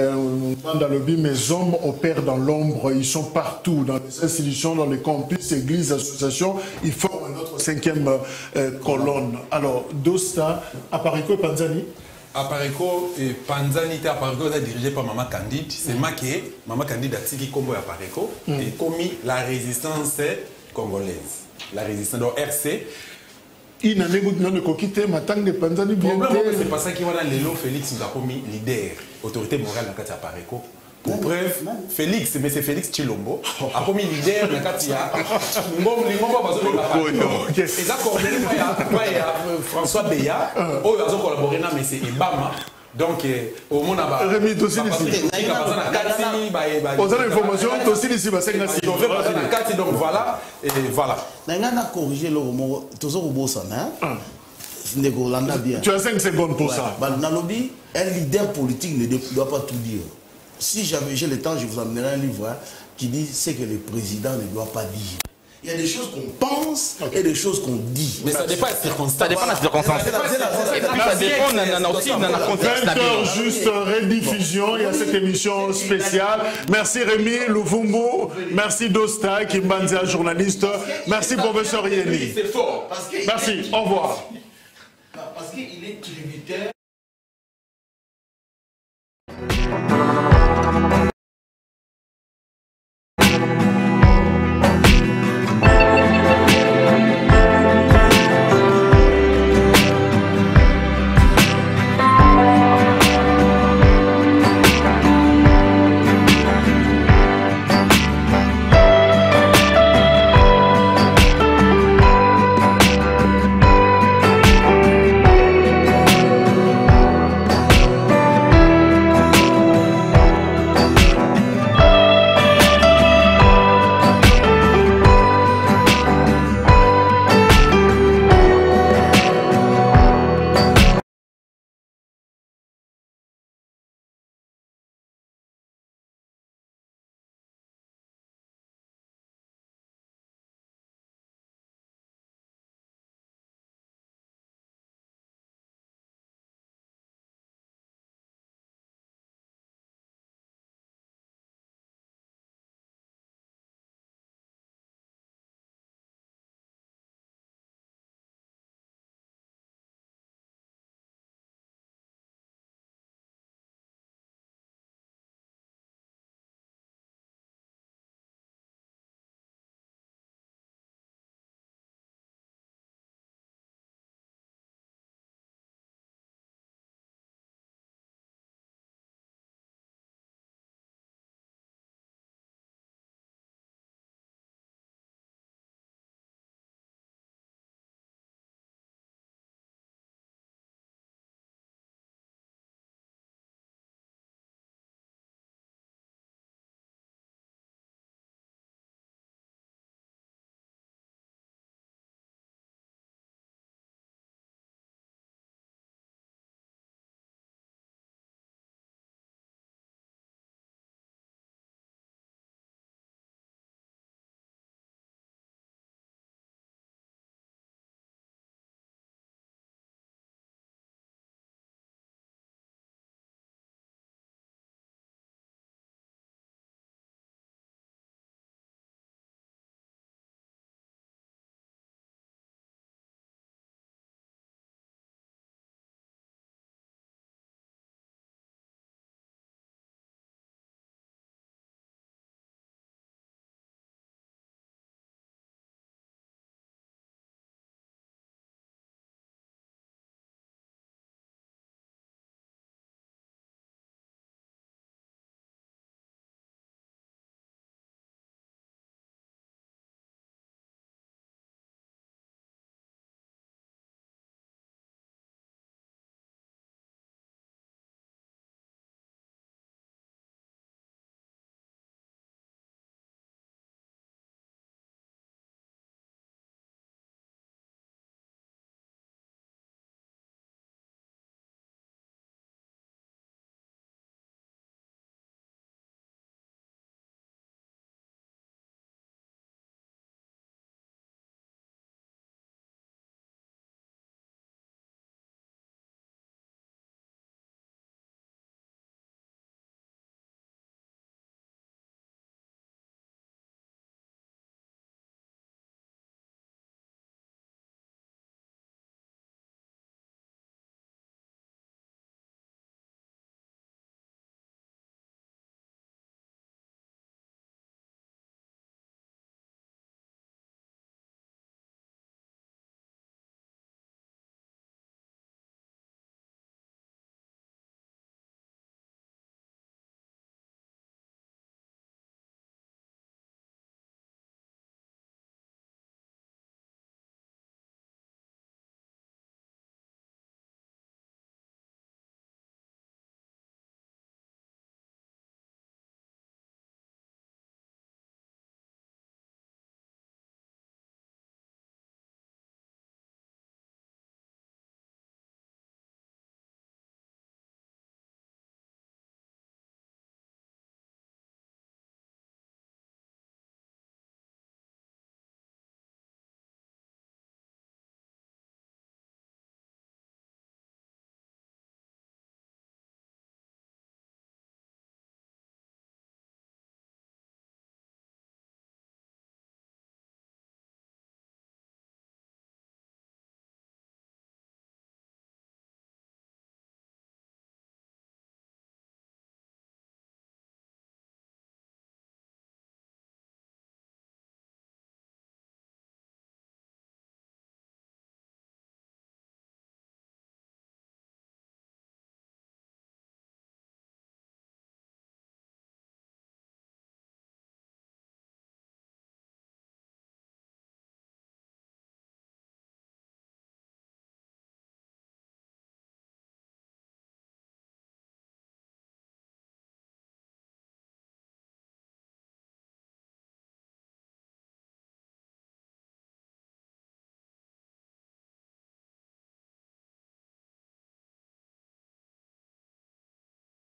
le lobby, mes hommes opèrent dans l'ombre, ils sont partout, dans les institutions, dans les campus, églises, associations, ils forment notre 5e colonne. Alors, Dosta, Apariko et Panzani. Apareko et Panzani était Apareko dirigé par Maman Candide. C'est Maman Candide a tiki Combo et Apareko et commis la résistance congolaise. La résistance de RC. Il n'a pas quitté ma tangue de Panzani bien. C'est pas ça qui va dans l'élo. Félix nous a commis leader, autorité morale dans le Apareko. Pour preuve, Félix, mais c'est Félix Chilombo, a commis leader dans le Katia. Et ça, François Beya, où ils ont collaboré, mais c'est Ibama. Donc, au monde à Rémi, aussi ici. Aux informations, aussi ici, donc voilà, et voilà. On a corrigé le mot, toujours au beau sang, bien. Tu as 5 secondes pour ça. Nalobi, un leader politique ne doit pas tout dire. Si j'ai le temps, je vous amènerai un livre qui dit ce que le président ne doit pas dire. Il y a des choses qu'on pense et des choses qu'on dit. Mais ça dépend des circonstances. Ça dépend des circonstances. Et puis ça dépend aussi de la contexte. 20h juste rediffusion, il y a cette émission spéciale. Merci Rémi Louvumbu, merci Dosta, Kimbanzia, journaliste. Merci professeur Yeni. C'est fort. Merci, au revoir. Parce qu'il est tributaire.